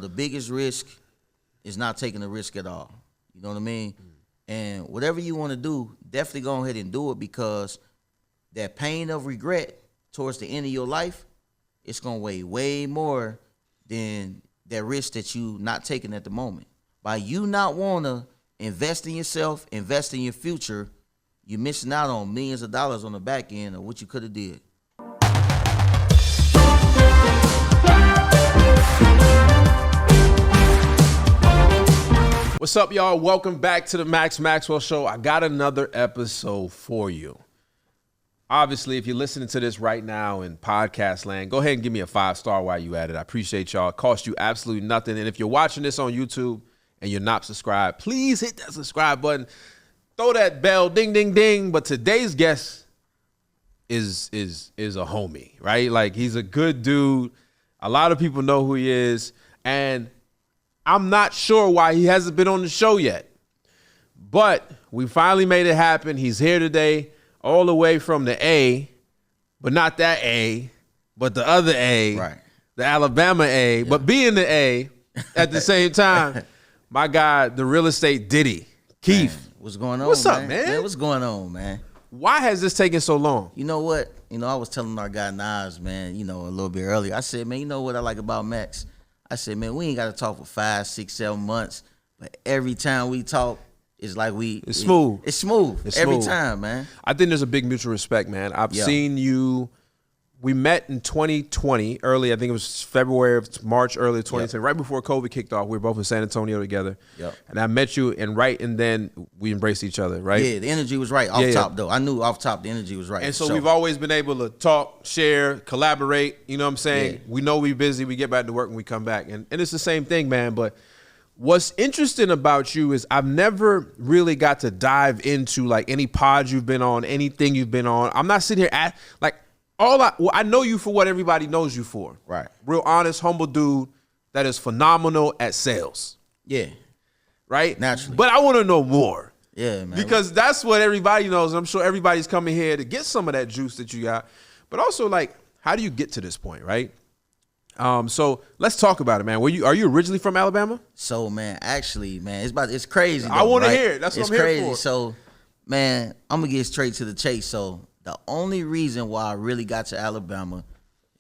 The biggest risk is not taking a risk at all. You know what I mean? And whatever you want to do, definitely go ahead and do it, because that pain of regret towards the end of your life, it's going to weigh way more than that risk that you not taking at the moment. By you not want to invest in yourself, invest in your future, you're missing out on millions of dollars on the back end of what you could have did. What's up, y'all? Welcome back to the Maxwell Show. I got another episode for you. Obviously, if you're listening to this right now in podcast land, go ahead and give me a 5-star while you at it. I appreciate y'all. It costs you absolutely nothing. And if you're watching this on YouTube and you're not subscribed, please hit that subscribe button. Throw that bell, ding, ding, ding. But today's guest is a homie, right? Like, he's a good dude. A lot of people know who he is. And I'm not sure why he hasn't been on the show yet, but we finally made it happen. He's here today, all the way from the A, but not that A, but the other A, right? The Alabama A, but being the A at the same time. My guy, the real estate Ditty, Keith. Man, what's going on? What's up, man? What's going on, man? Why has this taken so long? You know what? I was telling our guy Nas, man, a little bit earlier. I said, man, you know what I like about Max? I said, man, we ain't got to talk for 5, 6, 7 months, but every time we talk, it's like it's smooth. It's smooth. Every time, man. I think there's a big mutual respect, man. I've seen you. We met in 2020, early. I think it was February, March, early 2020, right before COVID kicked off. We were both in San Antonio together. And I met you, and then we embraced each other, right? Yeah, the energy was right off top, though. I knew off top the energy was right. And so we've always been able to talk, share, collaborate. You know what I'm saying? Yeah. We know we're busy. We get back to work and we come back. And it's the same thing, man. But what's interesting about you is I've never really got to dive into, like, any pod you've been on, anything you've been on. I'm not sitting here I know you for what everybody knows you for. Right. Real honest, humble dude that is phenomenal at sales. Yeah. Right? Naturally. But I want to know more. Yeah, man. Because that's what everybody knows. I'm sure everybody's coming here to get some of that juice that you got. But also, like, how do you get to this point, right? So let's talk about it, man. Are you originally from Alabama? So, man, actually, man, it's crazy, though, I want to right? hear it. That's what it's I'm here crazy. for. So, man, I'm going to get straight to the chase. So, the only reason why I really got to Alabama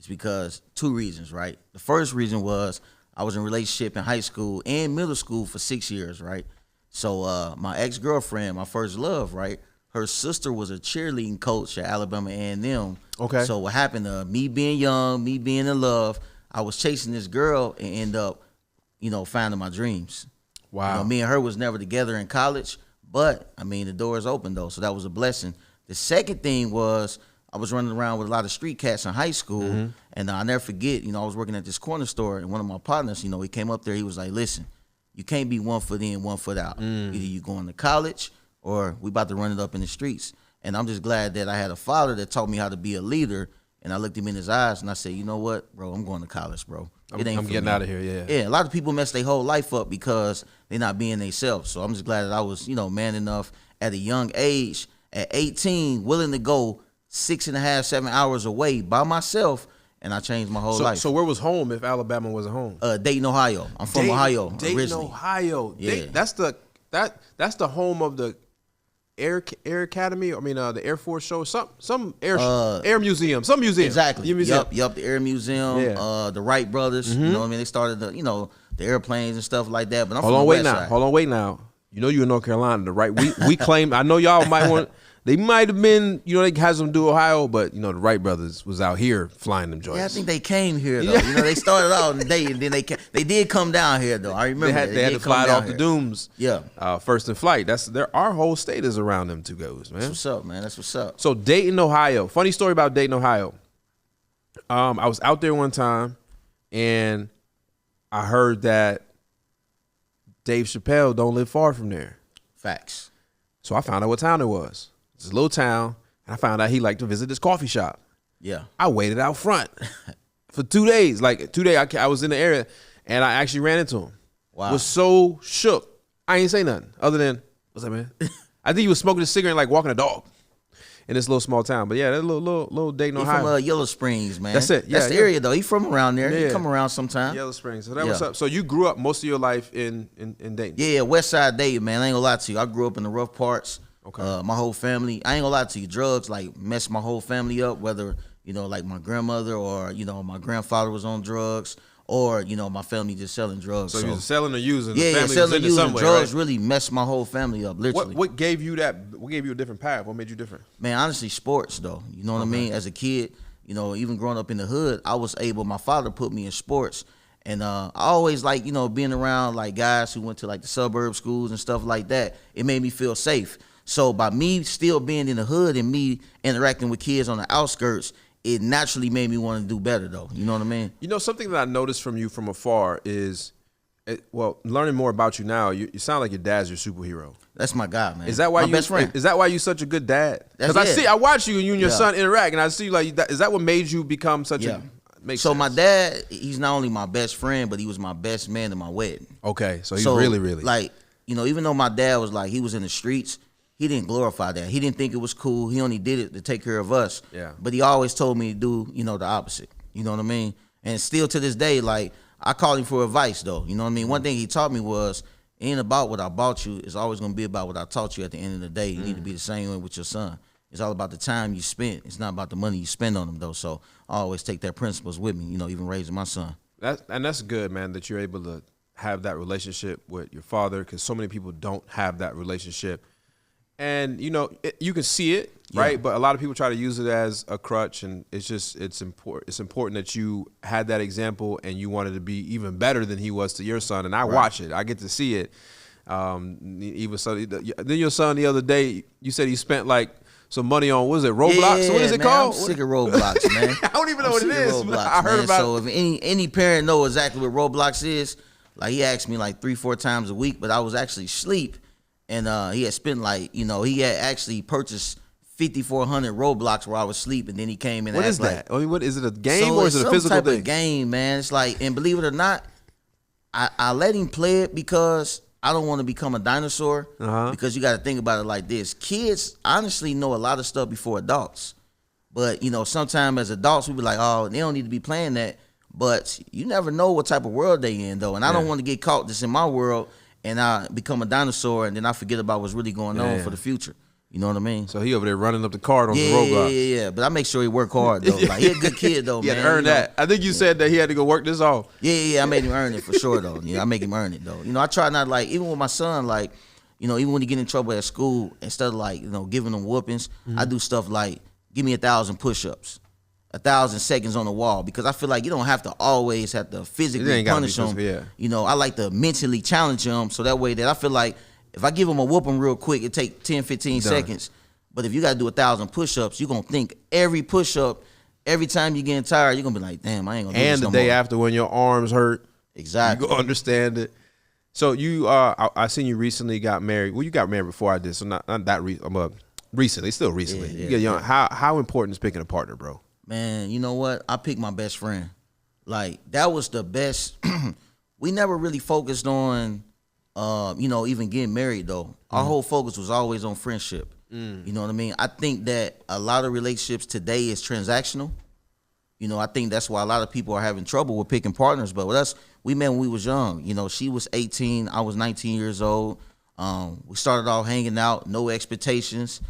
is because 2 reasons, right? The first reason was I was in a relationship in high school and middle school for 6 years, right? So my ex-girlfriend, my first love, right? Her sister was a cheerleading coach at Alabama A&M. Okay. So what happened, me being young, me being in love, I was chasing this girl and end up, finding my dreams. Wow. Me and her was never together in college, but, the doors open, though, so that was a blessing. The second thing was I was running around with a lot of street cats in high school, and I'll never forget, I was working at this corner store, and one of my partners, he came up there, he was like, listen, you can't be 1 foot in, 1 foot out. Either you going to college or we about to run it up in the streets. And I'm just glad that I had a father that taught me how to be a leader, and I looked him in his eyes, and I said, you know what, bro, I'm going to college, bro. I'm getting out of here, yeah. Yeah, a lot of people mess their whole life up because they're not being themselves. So I'm just glad that I was, man enough at a young age, at 18, willing to go 6.5, 7 hours away by myself, and I changed my whole life. So where was home if Alabama wasn't home? Dayton, Ohio. I'm from Ohio Dayton, originally. Ohio. Yeah. That's the home of the Air Academy. The Air Force show. Some air museum. Some museum. Exactly. Museum. Yep. The Air Museum. Yeah. The Wright brothers. You know what I mean? They started the airplanes and stuff like that. But I'm Hold on, wait now. You in North Carolina, the right? We claim. I know y'all might want. They might have been. They had them do Ohio, but the Wright brothers was out here flying them joints. Yeah, I think they came here though. They started out in Dayton, and then they did come down here though. I remember they had to fly off the Dooms. Yeah. First in flight. Our whole state is around them two goes, man. That's what's up, man. That's what's up. So Dayton, Ohio. Funny story about Dayton, Ohio. I was out there one time, and I heard that Dave Chappelle don't live far from there. Facts. So I found out what town it was. It's a little town, and I found out he liked to visit this coffee shop. Yeah. I waited out front for 2 days. Like 2 days, I was in the area, and I actually ran into him. Wow. Was so shook. I ain't say nothing other than, what's up, man? I think he was smoking a cigarette and like walking a dog. in this little small town. But yeah, that little Dayton, He Ohio. from Yellow Springs, man. That's it. Yeah, That's the area though. He from around there. Yeah. He come around sometime. Yellow Springs. So that was up. So you grew up most of your life in Dayton. Yeah, West Side Dayton, man. I ain't gonna lie to you. I grew up in the rough parts. Okay. My whole family. I ain't gonna lie to you. Drugs like messed my whole family up. Whether like my grandmother or my grandfather was on drugs, or my family just selling drugs. So you was selling or using? Yeah, the family selling was and into using some way, drugs right? really messed my whole family up. Literally. What gave you that? What gave you a different path? What made you different? Man, honestly, sports though. You know what I mean? As a kid, even growing up in the hood, I was able. My father put me in sports, and I always like being around like guys who went to like the suburb schools and stuff like that. It made me feel safe. So by me still being in the hood and me interacting with kids on the outskirts, it naturally made me want to do better though. You know what I mean? Something that I noticed from you from afar is, learning more about you now, you sound like your dad's your superhero. That's my guy, man. Is that why my best friend? Is that why you such a good dad? Because That's I watch you and your Yeah. son interact, and I see like that. Is that what made you become such Yeah. Makes So sense. my dad, he's not only my best friend, but he was my best man in my wedding. Okay, so he's really like even though my dad was like he was in the streets, he didn't glorify that. He didn't think it was cool. He only did it to take care of us. Yeah. But he always told me to do the opposite. You know what I mean? And still to this day, like I call him for advice though. You know what I mean? One thing he taught me was it ain't about what I bought you. It's always gonna be about what I taught you at the end of the day. You need to be the same way with your son. It's all about the time you spent. It's not about the money you spend on them though. So I always take that principles with me, even raising my son. That's good, man, that you're able to have that relationship with your father, because so many people don't have that relationship. And you can see it, right? Yeah. But a lot of people try to use it as a crutch, and it's important. It's important that you had that example, and you wanted to be even better than he was to your son. And I watch it. I get to see it. Even so, then your son the other day, you said he spent like some money on, what is it, Roblox? Yeah, What is it man, called? I'm sick of Roblox, man. I don't even know what it is. Roblox, I heard man. about So if any parent know exactly what Roblox is, like he asked me like 3-4 times a week, but I was actually asleep, and he had spent like he had actually purchased 5,400 Roblox while I was asleep, and then he came in. What and is asked, that? I mean, what is it? A game so or is it a some physical type thing? of game, man? It's like, and believe it or not, I let him play it because I don't want to become a dinosaur. Because you got to think about it like this: kids honestly know a lot of stuff before adults, but sometimes as adults we be like, oh, they don't need to be playing that. But you never know what type of world they in though, and I don't want to get caught just in my world and I become a dinosaur and then I forget about what's really going on for the future. You know what I mean? So he over there running up the card on the Roblox. Yeah. But I make sure he work hard though. Like he a good kid though, He man. had to earn that. I think you said that he had to go work this off. Yeah. I made him earn it for sure though. I make him earn it though. I try not like even with my son, like even when he get in trouble at school, instead of like giving him whoopings, I do stuff like give me 1,000 push-ups. 1,000 seconds on the wall, because I feel like you don't have to always have to physically punish them. I like to mentally challenge them, so that way that I feel like if I give them a whooping real quick, it take 10, 15 seconds. But if you got to do 1,000 push-ups, you're going to think every push-up, every time you're getting tired, you're going to be like, damn, I ain't going to do this no more. And the day after when your arms hurt, exactly, you going to understand it. So you, I seen you recently got married. Well, you got married before I did, so not that recently, still recently. Yeah. How important is picking a partner, bro? Man, you know what? I picked my best friend. Like, that was the best. We never really focused on, even getting married, though. Our whole focus was always on friendship. You know what I mean? I think that a lot of relationships today is transactional. I think that's why a lot of people are having trouble with picking partners. But with us, we met when we was young. She was 18. I was 19 years old. We started off hanging out, no expectations.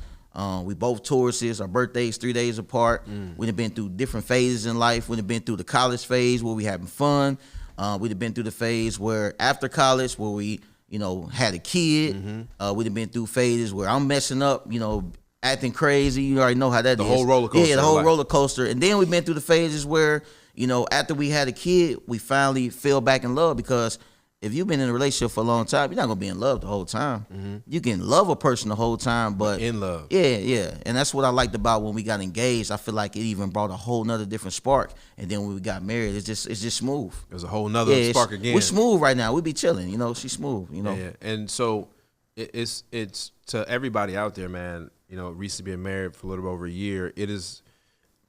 We both Tauruses, our birthdays 3 days apart. We'd have been through different phases in life. We'd have been through the college phase where we having fun. We'd have been through the phase where after college where we, had a kid. We'd have been through phases where I'm messing up, acting crazy. You already know how that is. The whole roller coaster. Yeah, the whole roller coaster. And then we've been through the phases where, after we had a kid, we finally fell back in love, because if you've been in a relationship for a long time, you're not gonna be in love the whole time. You can love a person the whole time, but in love. Yeah. And that's what I liked about when we got engaged. I feel like it even brought a whole nother different spark. And then when we got married, it's just smooth. It was a whole nother spark again. We're smooth right now. We be chilling, she's smooth, Yeah. And so it's to everybody out there, man, recently being married for a little over a year, it is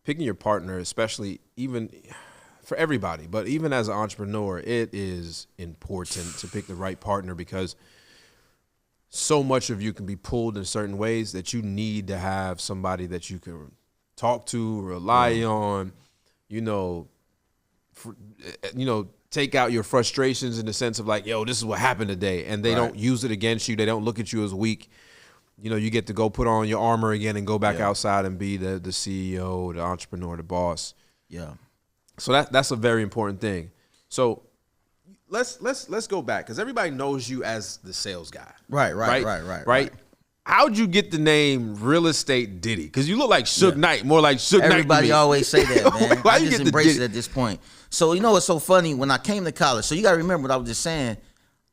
picking your partner, especially even for everybody, but even as an entrepreneur, it is important to pick the right partner, because so much of you can be pulled in certain ways that you need to have somebody that you can talk to, rely on, take out your frustrations in the sense of like, yo, this is what happened today. And they don't use it against you. They don't look at you as weak. You get to go put on your armor again and go back outside and be the CEO, the entrepreneur, the boss. Yeah. So that's a very important thing. So let's go back, because everybody knows you as the sales guy. Right. How'd you get the name Real Estate Ditty? Because you look like Suge Knight, more like Suge Knight. Everybody always say that, man. Why I you just get embrace the it at this point. So what's so funny? When I came to college, so you got to remember what I was just saying.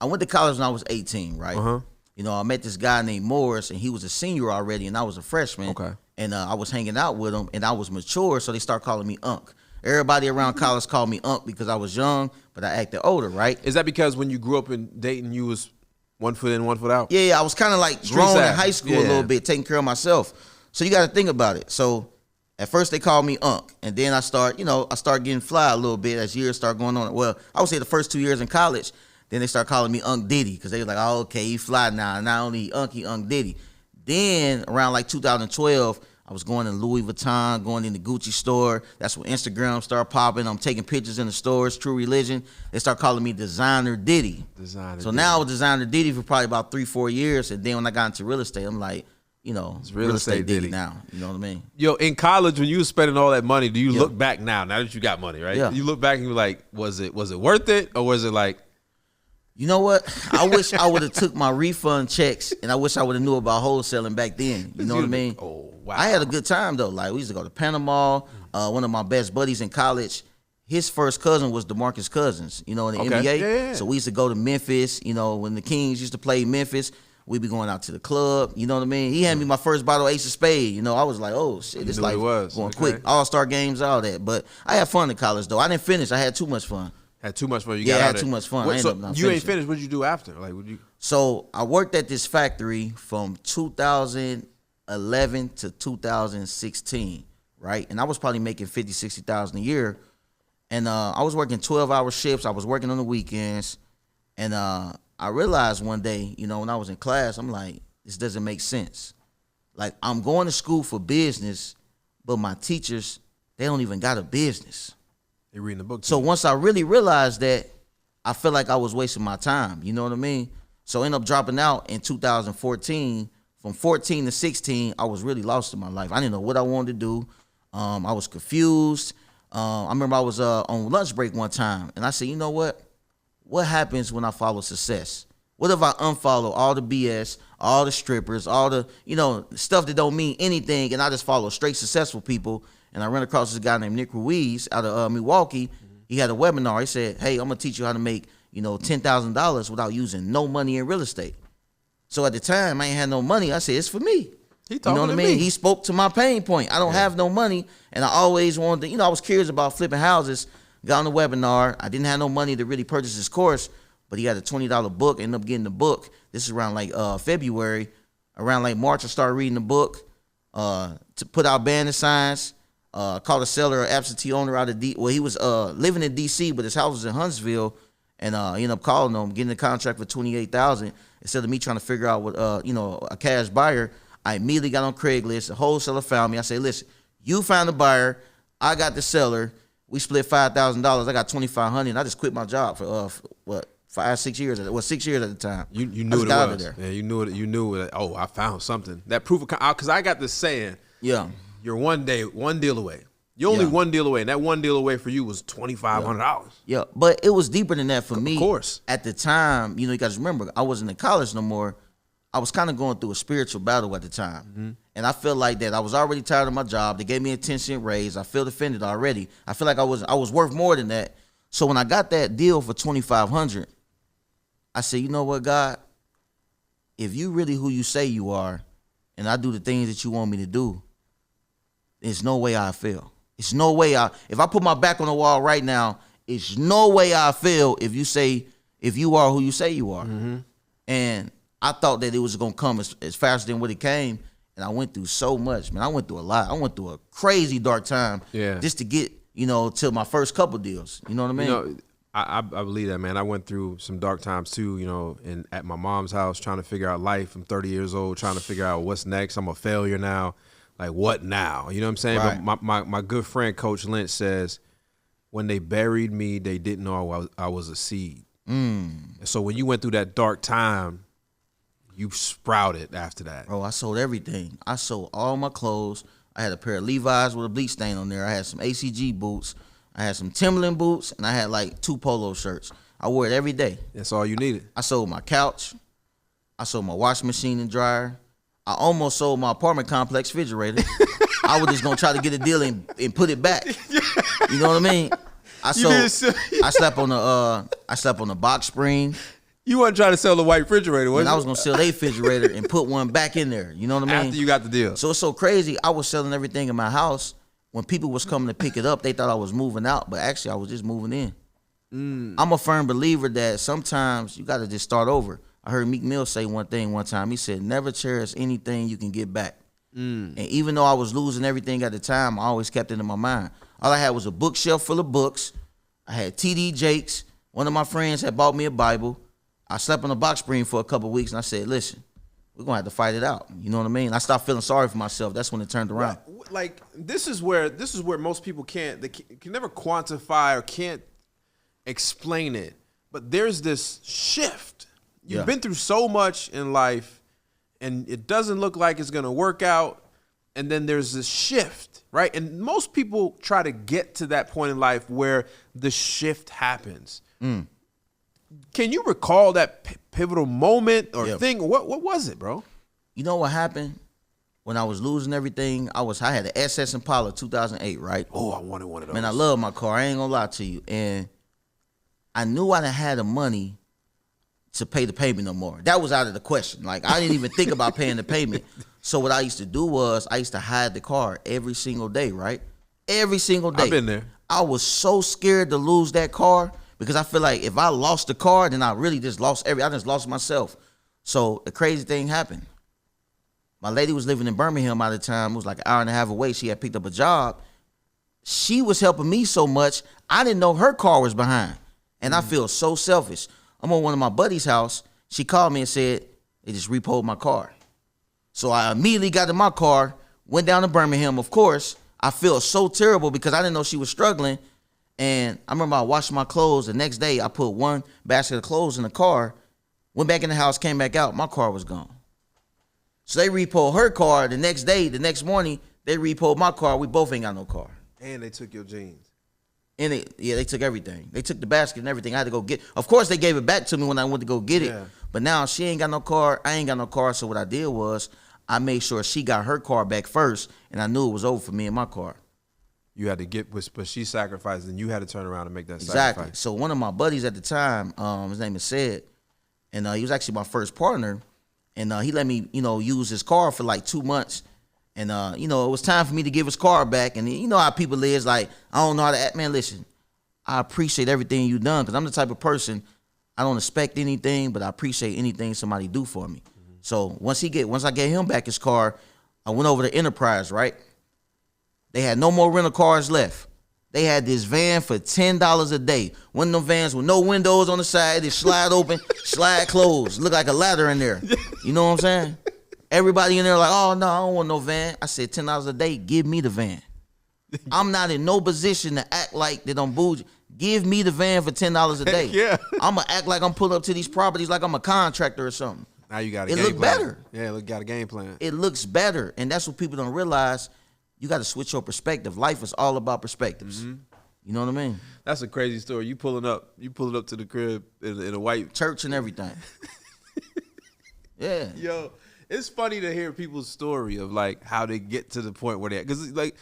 I went to college when I was 18, right? I met this guy named Morris, and he was a senior already, and I was a freshman. Okay. And I was hanging out with him, and I was mature, so they start calling me Unc. Everybody around college called me Unc because I was young, but I acted older, right? Is that because when you grew up in Dayton, you was 1 foot in, 1 foot out? Yeah, I was kind of like grown in high school a little bit, taking care of myself. So you got to think about it. So at first they called me Unc, and then I start getting fly a little bit as years start going on. Well, I would say the first 2 years in college, then they start calling me Unc Diddy because they were like, oh, okay, he fly now. Not only Unc, he Unc Diddy. Then around like 2012, I was going to Louis Vuitton, going in the Gucci store. That's when Instagram started popping. I'm taking pictures in the stores, True Religion. They start calling me Designer Diddy. Now I was Designer Diddy for probably about 3-4 years. And then when I got into real estate, I'm like, it's Real Estate Ditty now. You know what I mean? Yo, in college, when you were spending all that money, do you look back now that you got money, right? Yeah. You look back and you're like, was it worth it? Or was it like, you know what? I wish I would have took my refund checks, and I wish I would have knew about wholesaling back then. You know what I mean? Oh, wow. I had a good time, though. Like, we used to go to Panama. One of my best buddies in college, his first cousin was DeMarcus Cousins, in the NBA. Yeah. So we used to go to Memphis. When the Kings used to play Memphis, we'd be going out to the club. You know what I mean? He handed me my first bottle of Ace of Spade. I was like, oh, shit, this life going quick. All-star games, all that. But I had fun in college, though. I didn't finish. I had too much fun. Had too much fun. I had too much fun. You ain't finished. What did you do after? Like, So I worked at this factory from 2011 to 2016, right? And I was probably making $50,000-$60,000 a year. And I was working 12-hour shifts. I was working on the weekends. And I realized one day, when I was in class, I'm like, this doesn't make sense. Like, I'm going to school for business, but my teachers, they don't even got a business. They reading the book. So once I really realized that, I felt like I was wasting my time. You know what I mean? So I ended up dropping out in 2014. From 14 to 16, I was really lost in my life. I didn't know what I wanted to do. I was confused. I remember I was on lunch break one time, and I said, you know what? What happens when I follow success? What if I unfollow all the BS, all the strippers, all the, stuff that don't mean anything, and I just follow straight successful people? And I ran across this guy named Nick Ruiz out of Milwaukee. He had a webinar. He said, hey, I'm going to teach you how to make, $10,000 without using no money in real estate. So at the time, I ain't had no money. I said, it's for me. He talking what I mean? He spoke to my pain point. I don't have no money, and I always wanted to, I was curious about flipping houses. Got on the webinar. I didn't have no money to really purchase this course, but he had a $20 book. Ended up getting the book. This is around like February. Around like March, I started reading the book to put out banner signs. Called a seller, an absentee owner out of he was living in D.C., but his house was in Huntsville, and I ended up calling him, getting the contract for $28,000. Instead of me trying to figure out what, a cash buyer, I immediately got on Craigslist. The wholesaler found me. I said, listen, you found the buyer, I got the seller. We split $5,000. I got $2,500, and I just quit my job for 6 years. 6 years at the time. You knew it was. Yeah, you knew it. You knew it. Oh, I found something. That proof of because I got this saying. Yeah. You're one deal away. You're only one deal away, and that one deal away for you was $2,500. Yeah, but it was deeper than that for me. Of course. At the time, you guys remember, I wasn't in college no more. I was kind of going through a spiritual battle at the time. Mm-hmm. And I felt like that I was already tired of my job. They gave me a 10-cent raise. I felt offended already. I feel like I was worth more than that. So when I got that deal for $2,500, I said, you know what, God? If you really who you say you are, and I do the things that you want me to do, there's no way I fail. It's no way if I put my back on the wall right now, it's no way I fail if you are who you say you are. Mm-hmm. And I thought that it was going to come as faster than what it came. And I went through so much, man. I went through a lot. I went through a crazy dark time just to get, to my first couple deals. You know what I mean? I believe that, man. I went through some dark times too, you know, and at my mom's house trying to figure out life. I'm 30 years old trying to figure out what's next. I'm a failure now. Like, what now? You know what I'm saying? Right. But my good friend, Coach Lynch, says, when they buried me, they didn't know I was a seed. And so when you went through that dark time, you sprouted after that. Bro, I sold everything. I sold all my clothes. I had a pair of Levi's with a bleach stain on there. I had some ACG boots. I had some Timberland boots, and I had like 2 polo shirts. I wore it every day. That's all you needed. I sold my couch. I sold my washing machine and dryer. I almost sold my apartment complex refrigerator. I was just gonna try to get a deal and put it back. You know what I mean? I slept on the box spring. You wasn't trying to sell the white refrigerator, was you? I was gonna sell their refrigerator and put one back in there. You know what I mean? After you got the deal. So it's so crazy. I was selling everything in my house. When people was coming to pick it up, they thought I was moving out, but actually I was just moving in. I'm a firm believer that sometimes you got to just start over. I heard Meek Mill say one thing one time. He said, never cherish anything you can get back. And even though I was losing everything at the time, I always kept it in my mind. All I had was a bookshelf full of books. I had T.D. Jakes. One of my friends had bought me a Bible. I slept on a box spring for a couple of weeks, and I said, listen, we're going to have to fight it out. You know what I mean? I stopped feeling sorry for myself. That's when it turned around. Like, this is where most people can never quantify or can't explain it. But there's this shift. You've been through so much in life, and it doesn't look like it's going to work out. And then there's this shift, right? And most people try to get to that point in life where the shift happens. Can you recall that pivotal moment or thing? What was it, bro? You know what happened? When I was losing everything, I had an SS Impala 2008, right? Oh, I wanted one of those. Man, I love my car. I ain't gonna lie to you. And I knew I didn't have the money to pay the payment no more. That was out of the question. Like, I didn't even think about paying the payment. So what I used to do was I used to hide the car every single day, right? Every single day. I've been there. I was so scared to lose that car because I feel like if I lost the car, then I really just lost I just lost myself. So the crazy thing happened. My lady was living in Birmingham at the time. It was like an hour and a half away. She had picked up a job. She was helping me so much, I didn't know her car was behind. And I feel so selfish. I'm on one of my buddies' house. She called me and said, they just repoed my car. So I immediately got in my car, went down to Birmingham, of course. I feel so terrible because I didn't know she was struggling. And I remember I washed my clothes. The next day, I put one basket of clothes in the car, went back in the house, came back out. My car was gone. So they repoed her car. The next day, the next morning, they repoed my car. We both ain't got no car. And they took your jeans. And they took everything. They took the basket and everything. I had to go get. Of course, they gave it back to me when I went to go get it. But now she ain't got no car. I ain't got no car. So what I did was I made sure she got her car back first, and I knew it was over for me and my car. You had to get, but she sacrificed, and you had to turn around and make that Exactly. sacrifice. So one of my buddies at the time, his name is Sid, and he was actually my first partner, and he let me, use his car for like 2 months. And, it was time for me to give his car back. And you know how people is, like, I don't know how to act. Man, listen, I appreciate everything you done because I'm the type of person, I don't expect anything, but I appreciate anything somebody do for me. So once I get him back his car, I went over to Enterprise, right? They had no more rental cars left. They had this van for $10 a day. One of them vans with no windows on the side. They slide open, slide closed. Look like a ladder in there. You know what I'm saying? Everybody in there like, oh, no, I don't want no van. I said, $10 a day, give me the van. I'm not in no position to act like that I'm bougie. Give me the van for $10 a day. Yeah. I'm going to act like I'm pulling up to these properties like I'm a contractor or something. Now you got a game plan. It look better. Yeah, got a game plan. It looks better. And that's what people don't realize. You got to switch your perspective. Life is all about perspectives. You know what I mean? That's a crazy story. You pulling up to the crib in a white church and everything. Yeah. Yo, it's funny to hear people's story of like how they get to the point where they, because like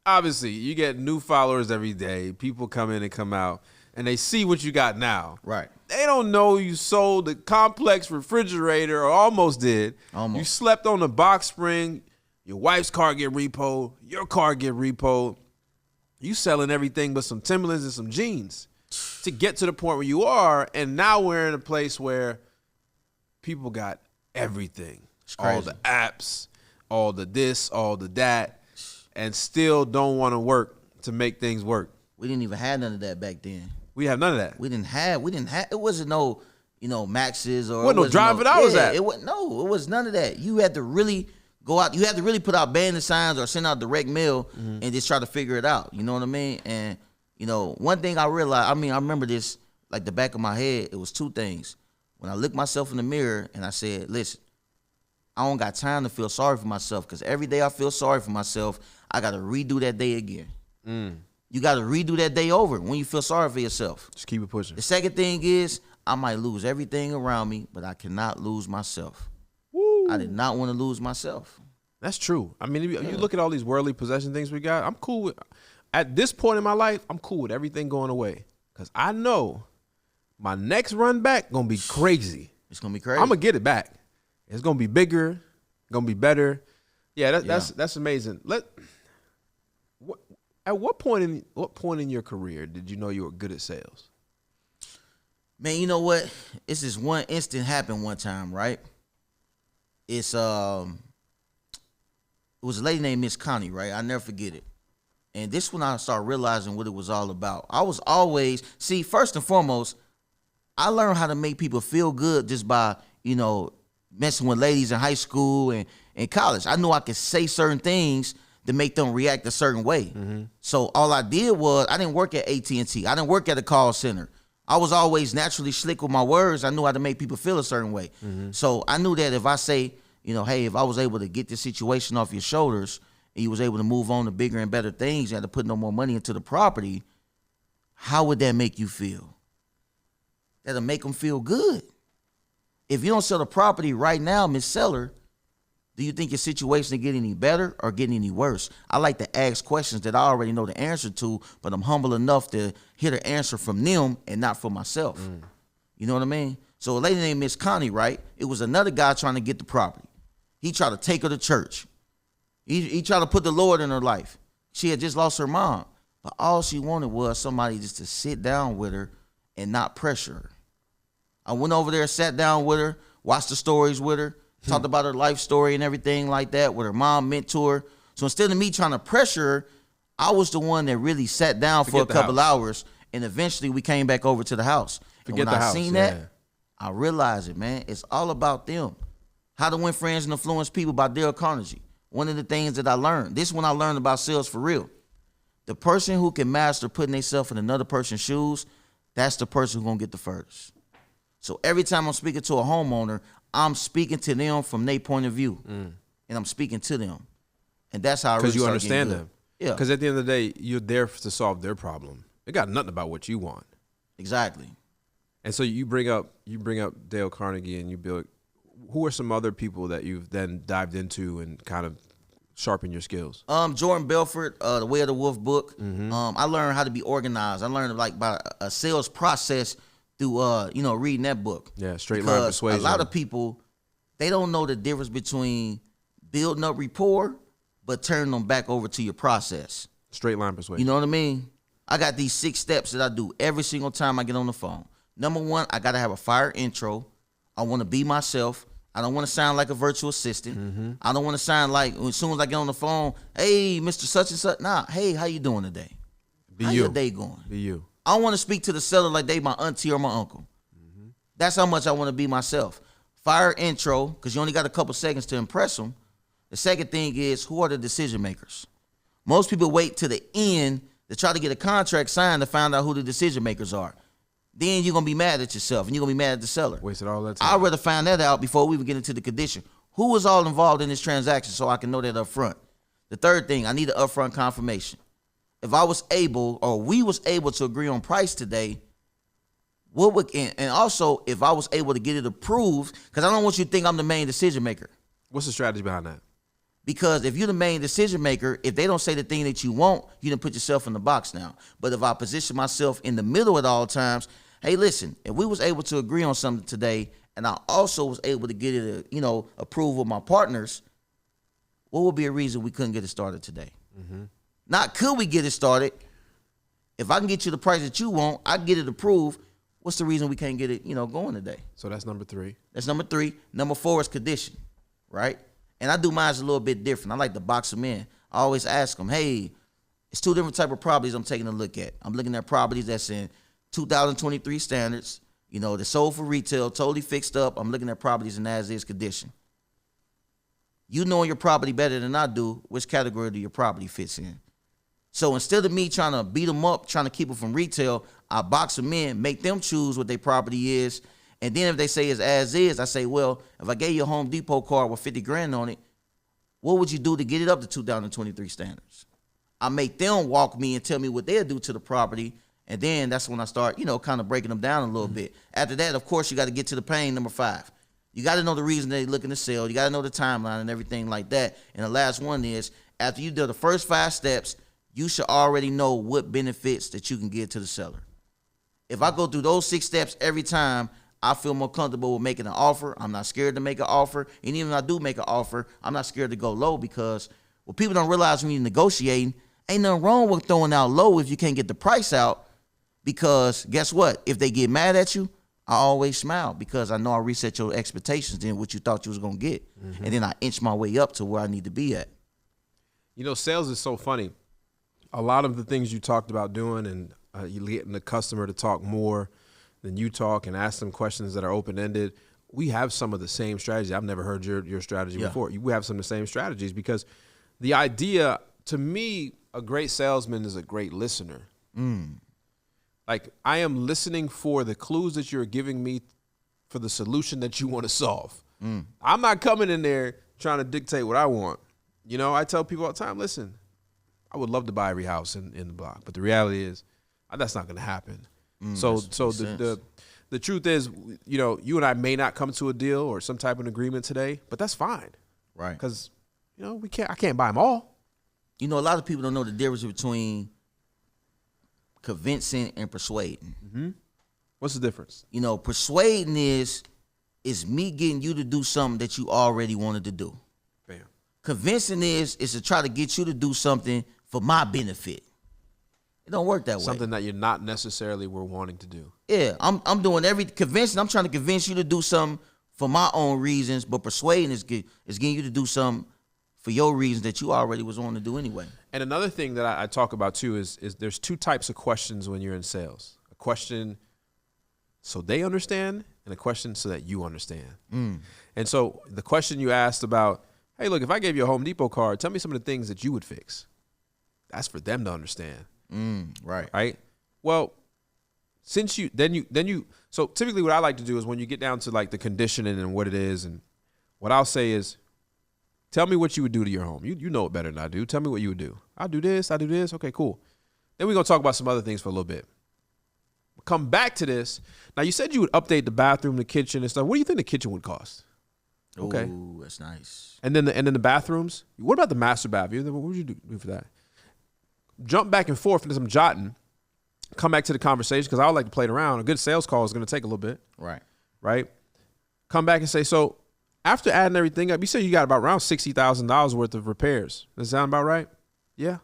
obviously you get new followers every day. People come in and come out, and they see what you got now. Right. They don't know you sold the complex refrigerator or almost did. Almost. You slept on the box spring. Your wife's car get repoed. Your car get repoed. You selling everything but some Timberlands and some jeans to get to the point where you are. And now we're in a place where people got everything. All the apps, all the this, all the that, and still don't want to work to make things work. We didn't even have none of that back then. We have none of that. We didn't have. It wasn't no, Maxes or. Wasn't no driving hours at. It was none of that. You had to really go out. You had to really put out banner signs or send out direct mail and just try to figure it out. You know what I mean? And one thing I realized. I remember this like the back of my head. It was two things. When I looked myself in the mirror and I said, "Listen, I don't got time to feel sorry for myself because every day I feel sorry for myself, I got to redo that day again." You got to redo that day over when you feel sorry for yourself. Just keep it pushing. The second thing is I might lose everything around me, but I cannot lose myself. Woo. I did not want to lose myself. That's true. I mean, if you look at all these worldly possession things we got, I'm cool with, at this point in my life, I'm cool with everything going away because I know my next run back going to be crazy. It's going to be crazy. I'm going to get it back. It's going to be bigger, going to be better. Yeah, that's amazing. At what point in your career did you know you were good at sales? Man, you know what? It's this one instant happened one time, right? It was a lady named Miss Connie, right? I'll never forget it. And this when I started realizing what it was all about. I was always, first and foremost, I learned how to make people feel good just by, messing with ladies in high school and college. I knew I could say certain things to make them react a certain way. So all I did was, I didn't work at AT&T. I didn't work at a call center. I was always naturally slick with my words. I knew how to make people feel a certain way. So I knew that if I say, hey, if I was able to get this situation off your shoulders and you was able to move on to bigger and better things, you had to put no more money into the property, how would that make you feel? That'll make them feel good. If you don't sell the property right now, Miss Seller, do you think your situation will get any better or get any worse? I like to ask questions that I already know the answer to, but I'm humble enough to hear the answer from them and not from myself. You know what I mean? So a lady named Miss Connie, right? It was another guy trying to get the property. He tried to take her to church. He tried to put the Lord in her life. She had just lost her mom, but all she wanted was somebody just to sit down with her and not pressure her. I went over there, sat down with her, watched the stories with her, talked about her life story and everything like that, with her mom mentor. So instead of me trying to pressure her, I was the one that really sat down for a couple hours, and eventually we came back over to the house. And when I seen that, I realized it, man. It's all about them. How to Win Friends and Influence People by Dale Carnegie. One of the things that I learned, this is when I learned about sales for real. The person who can master putting themselves in another person's shoes, that's the person who's going to get the furthest. So every time I'm speaking to a homeowner, I'm speaking to them from their point of view, and I'm speaking to them, and that's how I really you understand them. Yeah, because at the end of the day, you're there to solve their problem. It got nothing about what you want. Exactly. And so you bring up Dale Carnegie, and you build. Who are some other people that you've then dived into and kind of sharpen your skills? Jordan Belfort, The Way of the Wolf book. I learned how to be organized. I learned by a sales process through reading that book. Yeah, straight line persuasion. A lot of people, they don't know the difference between building up rapport but turning them back over to your process. Straight line persuasion. You know what I mean? I got these 6 steps that I do every single time I get on the phone. Number 1, I gotta have a fire intro. I want to be myself. I don't want to sound like a virtual assistant. I don't want to sound like, as soon as I get on the phone, hey, Mr. Such and Such. Nah, hey, how you doing today? Be how you. your day going? Be you. I don't want to speak to the seller like they my auntie or my uncle. That's how much I want to be myself. Fire intro, because you only got a couple seconds to impress them. The second thing is, who are the decision makers? Most people wait to the end to try to get a contract signed to find out who the decision makers are. Then you're going to be mad at yourself, and you're going to be mad at the seller. Wasted all that time. I'd rather find that out before we even get into the condition. Who was all involved in this transaction so I can know that up front? The third thing, I need an upfront confirmation. If I was able, or we was able to agree on price today, what would, and also if I was able to get it approved, because I don't want you to think I'm the main decision maker. What's the strategy behind that? Because if you're the main decision maker, if they don't say the thing that you want, you done put yourself in the box now. But if I position myself in the middle at all times, hey, listen, if we was able to agree on something today, and I also was able to get it, approved with my partners, what would be a reason we couldn't get it started today? Not could we get it started. If I can get you the price that you want, I can get it approved. What's the reason we can't get it, going today? So that's number 3. That's number 3. Number 4 is condition, right? And I do mine a little bit different. I like to box them in. I always ask them, hey, it's 2 different type of properties I'm taking a look at. I'm looking at properties that's in 2023 standards. You know, they're sold for retail, totally fixed up. I'm looking at properties in as-is condition. You knowing your property better than I do, which category do your property fits in? So instead of me trying to beat them up, trying to keep them from retail, I box them in, make them choose what their property is. And then if they say it's as-is, I say, well, if I gave you a Home Depot card with 50 grand on it, what would you do to get it up to 2023 standards? I make them walk me and tell me what they'll do to the property. And then that's when I start, you know, kind of breaking them down a little bit. After that, of course, you got to get to the pain, number 5. You got to know the reason they're looking to sell. You got to know the timeline and everything like that. And the last one is, after you do the first 5 steps, you should already know what benefits that you can give to the seller. If I go through those 6 steps every time, I feel more comfortable with making an offer. I'm not scared to make an offer. And even if I do make an offer, I'm not scared to go low, because what people don't realize when you're negotiating, ain't nothing wrong with throwing out low if you can't get the price out. Because guess what? If they get mad at you, I always smile, because I know I reset your expectations than what you thought you was going to get. And then I inch my way up to where I need to be at. You know, sales is so funny. A lot of the things you talked about doing, and you getting the customer to talk more than you talk and ask them questions that are open-ended. We have some of the same strategies. I've never heard your strategy before. We have some of the same strategies, because the idea, to me, a great salesman is a great listener. Like, I am listening for the clues that you're giving me for the solution that you want to solve. I'm not coming in there trying to dictate what I want. You know, I tell people all the time, listen, I would love to buy every house in the block, but the reality is that's not going to happen. So the truth is, you know, you and I may not come to a deal or some type of agreement today, but that's fine. Right. Because, you know, I can't buy them all. You know, a lot of people don't know the difference between convincing and persuading. What's the difference? You know, persuading is me getting you to do something that you already wanted to do. Bam. Convincing is to try to get you to do something for my benefit. It don't work that way. Something that you're not necessarily were wanting to do. Yeah, I'm doing convincing. I'm trying to convince you to do something for my own reasons, but persuading is getting you to do something for your reasons that you already was wanting to do anyway. And another thing that I talk about too is there's 2 types of questions when you're in sales. A question so they understand, and a question so that you understand. And so the question you asked about, hey, look, if I gave you a Home Depot card, tell me some of the things that you would fix. That's for them to understand. Right. Right. Well, since so typically what I like to do is when you get down to like the conditioning and what it is, and what I'll say is, tell me what you would do to your home. You know it better than I do. Tell me what you would do. I'll do this. Okay, cool. Then we're going to talk about some other things for a little bit. Come back to this. Now, you said you would update the bathroom, the kitchen, and stuff. What do you think the kitchen would cost? Okay. Ooh, that's nice. And then the bathrooms. What about the master bath? What would you do for that? Jump back and forth into some jotting. Come back to the conversation, because I would like to play it around. A good sales call is going to take a little bit. Right. Come back and say, so after adding everything up, you said you got about around $60,000 worth of repairs. Does that sound about right? Yeah.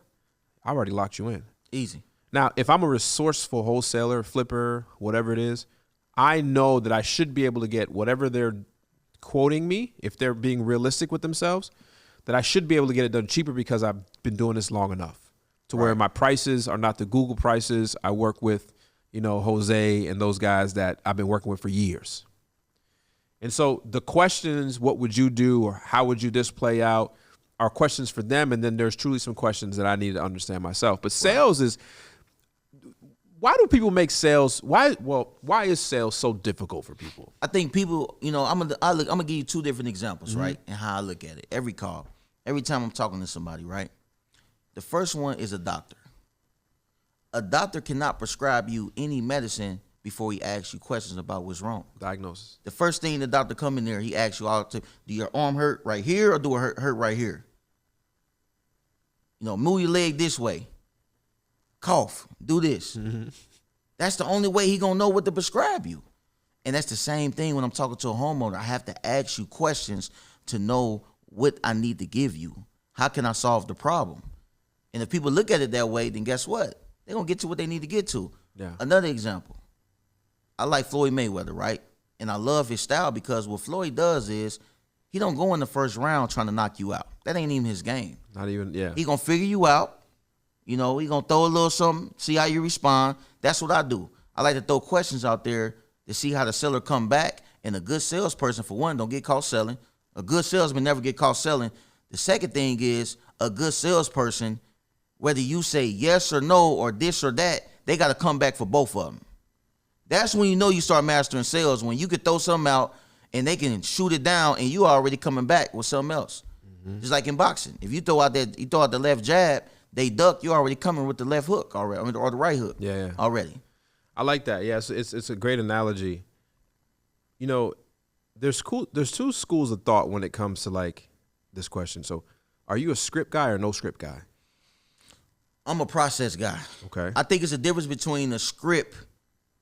I already locked you in. Easy. Now, if I'm a resourceful wholesaler, flipper, whatever it is, I know that I should be able to get whatever they're quoting me, if they're being realistic with themselves, that I should be able to get it done cheaper, because I've been doing this long enough to where my prices are not the Google prices. I work with, you know, Jose and those guys that I've been working with for years. And so the questions, what would you do, or how would you this play out, are questions for them. And then there's truly some questions that I need to understand myself. But sales is, why do people make sales? Why is sales so difficult for people? I think people, you know, I'm gonna give you 2 different examples, right? And how I look at it. Every call, every time I'm talking to somebody, right? The first one is a doctor. A doctor cannot prescribe you any medicine before he asks you questions about what's wrong. Diagnosis. The first thing the doctor come in there, he asks you, do your arm hurt right here, or do it hurt right here? You know, move your leg this way. Cough. Do this. That's the only way he gonna know what to prescribe you. And that's the same thing when I'm talking to a homeowner. I have to ask you questions to know what I need to give you. How can I solve the problem? And if people look at it that way, then guess what? They're going to get to what they need to get to. Yeah. Another example. I like Floyd Mayweather, right? And I love his style, because what Floyd does is he don't go in the first round trying to knock you out. That ain't even his game. Not even, yeah. He going to figure you out. You know, he going to throw a little something, see how you respond. That's what I do. I like to throw questions out there to see how the seller come back. And a good salesperson, for one, don't get caught selling. A good salesman never get caught selling. The second thing is a good salesperson, whether you say yes or no or this or that, they got to come back for both of them. That's when you know you start mastering sales, when you could throw something out and they can shoot it down and you already coming back with something else. Just like in boxing. If you throw out the left jab, they duck, you're already coming with the left hook already, or the right hook already. I like that. Yeah, it's a great analogy. You know, there's two schools of thought when it comes to like this question. So, are you a script guy or no script guy? I'm a process guy. Okay. I think it's a difference between the script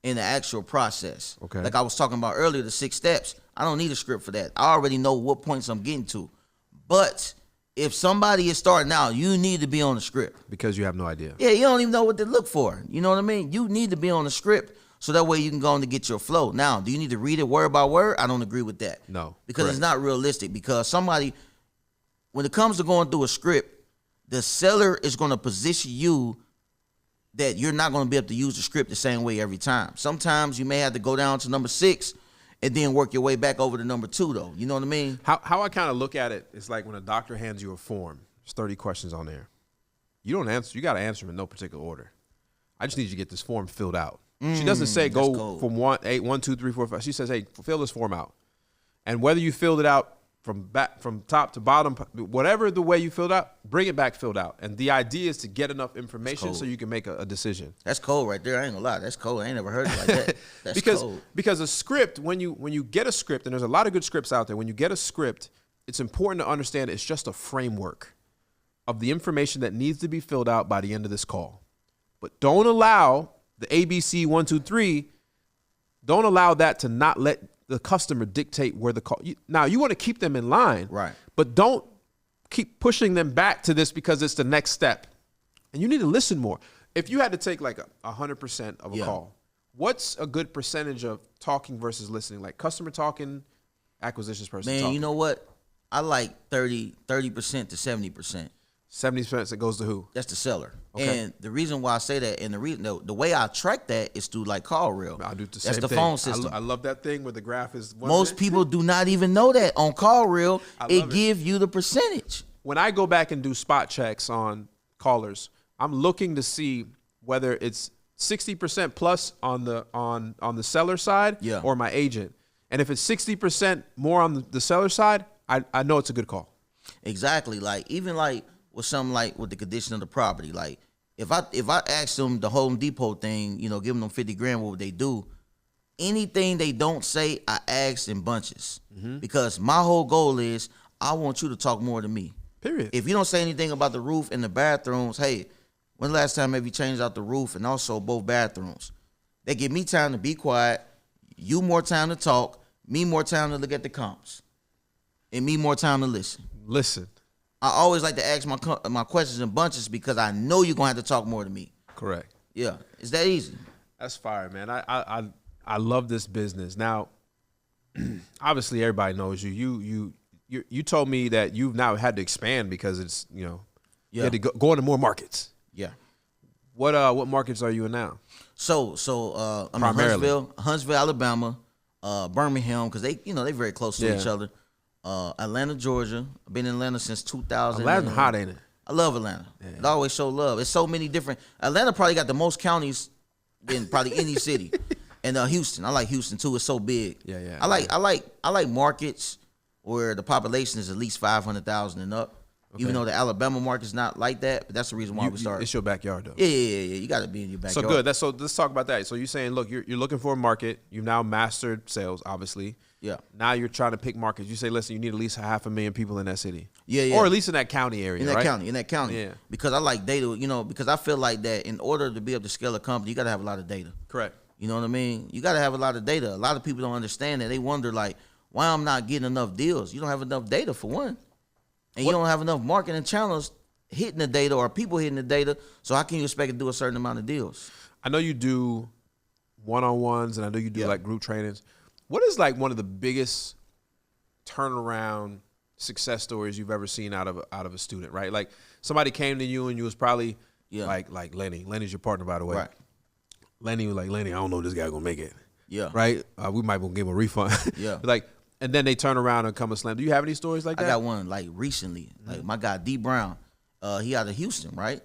and the actual process. Okay. Like I was talking about earlier, the 6 steps. I don't need a script for that. I already know what points I'm getting to. But if somebody is starting out, you need to be on the script. Because you have no idea. Yeah, you don't even know what to look for. You know what I mean? You need to be on the script so that way you can go on to get your flow. Now, do you need to read it word by word? I don't agree with that. No. Because correct. it's not realistic. Because somebody, when it comes to going through a script, the seller is going to position you that you're not going to be able to use the script the same way every time. Sometimes you may have to go down to number 6 and then work your way back over to number 2, though. You know what I mean? How I kind of look at it is like when a doctor hands you a form. There's 30 questions on there. You don't answer. You got to answer them in no particular order. I just need you to get this form filled out. She doesn't say go from 1, 2, 3, 4, 5. She says, hey, fill this form out. And whether you filled it out from top to bottom, whatever the way you filled out, bring it back filled out. And the idea is to get enough information so you can make a decision. That's cold right there. I ain't gonna lie. That's cold. I ain't never heard it like that. That's cold. Because a script, when you get a script, and there's a lot of good scripts out there, when you get a script, it's important to understand it's just a framework of the information that needs to be filled out by the end of this call. But don't allow the ABC 1, 2, 3, don't allow that to not let the customer dictate where the call. Now, you want to keep them in line, right? But don't keep pushing them back to this because it's the next step. And you need to listen more. If you had to take like 100% of a call, what's a good percentage of talking versus listening? Like customer talking, acquisitions person talking. Man, you know what? I like 30% to 70%. 70% that goes to who? That's the seller. Okay. And the reason why I say that, and the way I track that is through like Call Reel. I do the That's same the thing. phone system. I love that thing where the graph is. Most people do not even know that on Call Reel. It gives you the percentage. When I go back and do spot checks on callers, I'm looking to see whether it's 60% plus on the seller side or my agent. And if it's 60% more on the seller side, I know it's a good call. Exactly. Like even like with something like with the condition of the property, like if I ask them the Home Depot thing, you know, giving them 50 grand, what would they do? Anything they don't say, I ask in bunches. Because my whole goal is I want you to talk more to me. Period. If you don't say anything about the roof and the bathrooms, hey, when the last time have you changed out the roof and also both bathrooms? They give me time to be quiet, you more time to talk, me more time to look at the comps, and me more time to listen. Listen. I always like to ask my questions in bunches because I know you're going to have to talk more to me. Correct. Yeah, it's that easy. That's fire, man. I love this business. Now, obviously, everybody knows you. You told me that you've now had to expand because it's, you had to go into more markets. Yeah. What markets are you in now? So I'm in Huntsville, Alabama, Birmingham, because they're very close to each other. Atlanta, Georgia. I've been in Atlanta since 2000. Atlanta's hot, ain't it? I love Atlanta. Yeah. It always show love. It's so many different. Atlanta probably got the most counties than probably any city. And Houston, I like Houston too. It's so big. Yeah. I like markets where the population is at least 500,000 and up. Okay. Even though the Alabama market's not like that, but that's the reason why we started. It's your backyard, though. Yeah. You got to be in your backyard. So good. So let's talk about that. So you're saying, look, you're looking for a market. You've now mastered sales, obviously. Yeah. Now you're trying to pick markets. You say, listen, you need at least 500,000 people in that city. Yeah. Or at least in that county area, In that county. Yeah. Because I like data, because I feel like that in order to be able to scale a company, you got to have a lot of data. Correct. You know what I mean? You got to have a lot of data. A lot of people don't understand that. They wonder, like, why I'm not getting enough deals. You don't have enough data, for one. And you don't have enough marketing channels hitting the data or people hitting the data. So how can you expect to do a certain amount of deals? I know you do one-on-ones, and I know you do like group trainings. What is like one of the biggest turnaround success stories you've ever seen out of a student, right? Like somebody came to you and you was probably like Lenny. Lenny's your partner, by the way. Right. Lenny was like, Lenny, I don't know if this guy gonna make it. Yeah. Right? We might give him a refund. Yeah. Like, and then they turn around and come and slam. Do you have any stories like that? I got one like recently. Like my guy D Brown, he out of Houston, right?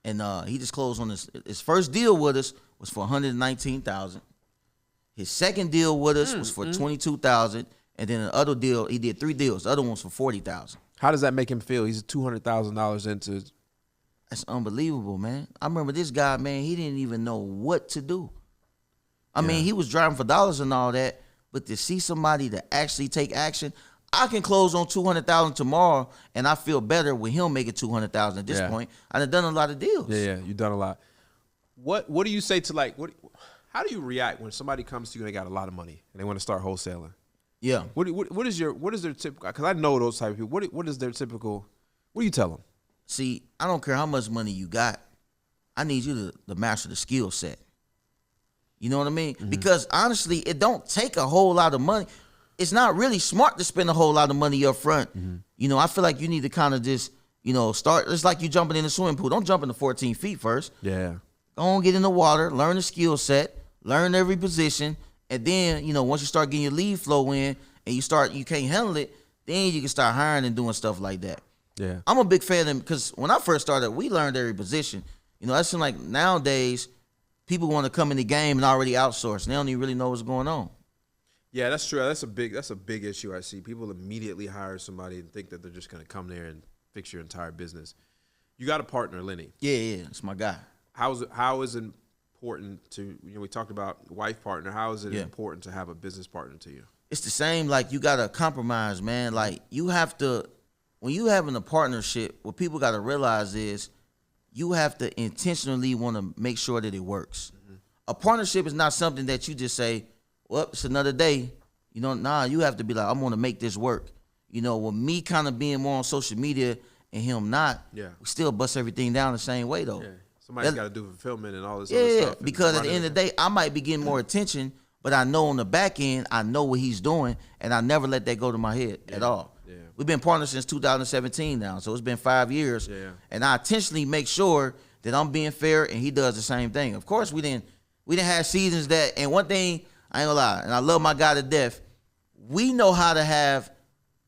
And he just closed on his first deal with us was for $119,000. His second deal with us was for $22,000, and then the other deal he did 3 deals. The other one was for $40,000. How does that make him feel? He's $200,000 into. That's unbelievable, man. I remember this guy, man. He didn't even know what to do. I mean, he was driving for dollars and all that, but to see somebody to actually take action, I can close on $200,000 tomorrow, and I feel better with him making $200,000 at this point. I've done a lot of deals. Yeah, you've done a lot. What do you say to like what? How do you react when somebody comes to you and they got a lot of money and they want to start wholesaling? Yeah. What is their typical? Because I know those type of people. What is their typical? What do you tell them? See, I don't care how much money you got. I need you to master the skill set. You know what I mean? Because honestly, it don't take a whole lot of money. It's not really smart to spend a whole lot of money up front. You know, I feel like you need to kind of just, start. It's like you jumping in the swimming pool. Don't jump into 14 feet first. Yeah. Go on, get in the water, learn the skill set, learn every position, and then, once you start getting your lead flow in and you can't handle it, then you can start hiring and doing stuff like that. Yeah. I'm a big fan of them because when I first started, we learned every position. That seems like nowadays people want to come in the game and already outsource. And they don't even really know what's going on. Yeah, that's true. That's a big issue I see. People immediately hire somebody and think that they're just going to come there and fix your entire business. You got a partner, Lenny. Yeah, it's my guy. How is it important to, we talked about wife partner. How is it important to have a business partner to you? It's the same, like you got to compromise, man. Like you have to, when you having a partnership, what people got to realize is you have to intentionally want to make sure that it works. A partnership is not something that you just say, well, it's another day. You have to be like, I'm going to make this work. With me kind of being more on social media and him not, we still bust everything down the same way, though. Yeah. Somebody's got to do fulfillment and all this other stuff. Because at the end of the day, I might be getting more attention, but I know on the back end, I know what he's doing, and I never let that go to my head at all. Yeah. We've been partners since 2017 now, so it's been 5 years. Yeah. And I intentionally make sure that I'm being fair, and he does the same thing. Of course, we didn't have seasons that, and one thing, I ain't gonna lie, and I love my guy to death, we know how to have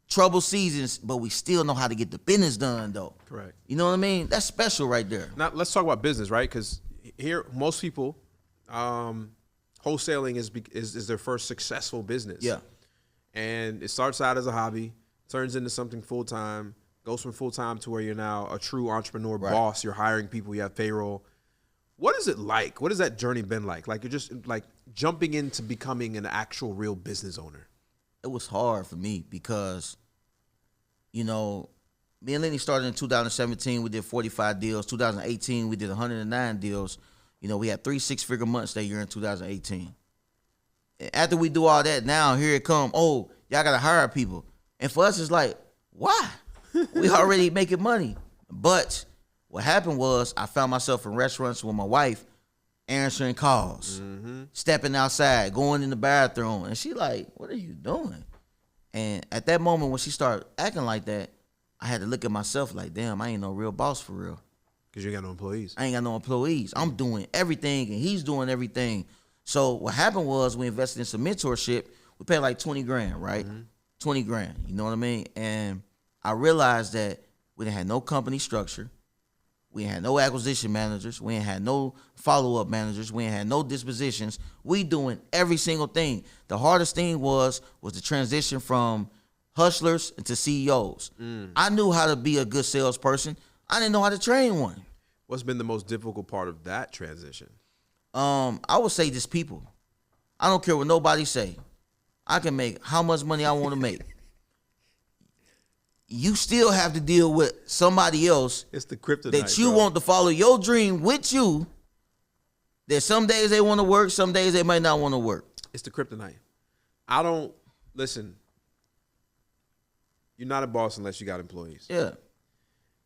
trouble seasons, but we still know how to get the business done, though. Correct. You know what I mean? That's special right there. Now, let's talk about business, right? Because here, most people, wholesaling is their first successful business. Yeah. And it starts out as a hobby, turns into something full-time, goes from full-time to where you're now a true entrepreneur boss. You're hiring people, you have payroll. What is it like? What has that journey been like? Like you're just like jumping into becoming an actual real business owner. It was hard for me because, me and Lenny started in 2017. We did 45 deals. 2018, we did 109 deals. We had 3 6-figure months that year in 2018. After we do all that, now here it come. Oh, y'all got to hire people. And for us, it's like, why? We already making money. But what happened was I found myself in restaurants with my wife answering calls, stepping outside, going in the bathroom. And she like, what are you doing? And at that moment when she started acting like that, I had to look at myself like, damn, I ain't no real boss for real. Because you ain't got no employees. I ain't got no employees. I'm doing everything and he's doing everything. So what happened was we invested in some mentorship. We paid like 20 grand, right? 20 grand, you know what I mean? And I realized that we didn't have no company structure. We ain't had no acquisition managers. We ain't had no follow-up managers. We ain't had no dispositions. We doing every single thing. The hardest thing was the transition from hustlers into CEOs. I knew how to be a good salesperson. I didn't know how to train one. What's been the most difficult part of that transition? I would say just people. I don't care what nobody say. I can make how much money I want to make. You still have to deal with somebody else. It's the kryptonite that you want to follow your dream with you. That some days they want to work, some days they might not want to work. It's the kryptonite. Listen, you're not a boss unless you got employees. Yeah.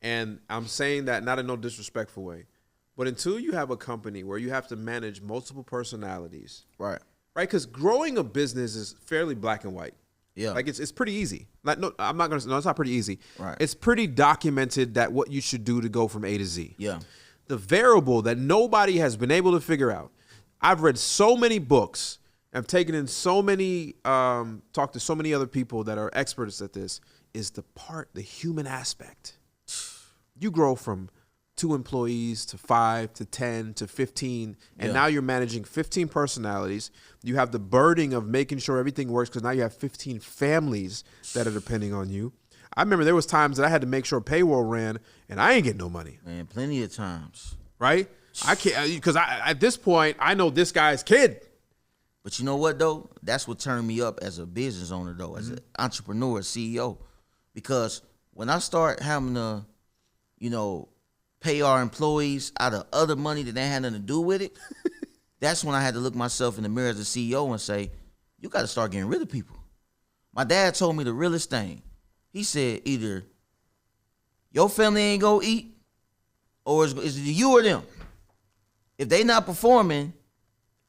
And I'm saying that not in no disrespectful way, but until you have a company where you have to manage multiple personalities. Right. Right? Because growing a business is fairly black and white. Yeah. Like it's pretty easy. Like no, I'm not gonna. No, it's not pretty easy. Right. It's pretty documented that what you should do to go from A to Z. Yeah. The variable that nobody has been able to figure out. I've read so many books. I've taken in so many, talked to so many other people that are experts at this, is the human aspect. You grow from 2 employees to 5 to 10 to 15, and now you're managing 15 personalities. You have the burden of making sure everything works because now you have 15 families that are depending on you. I remember there was times that I had to make sure payroll ran, and I ain't getting no money. Man, plenty of times. Right? I can't, because at this point, I know this guy's kid. But you know what, though? That's what turned me up as a business owner, though, as an entrepreneur, CEO. Because when I start having to, pay our employees out of other money that they had nothing to do with it, that's when I had to look myself in the mirror as a CEO and say, you got to start getting rid of people. My dad told me the realest thing. He said, either your family ain't going to eat, or it's you or them. If they not performing,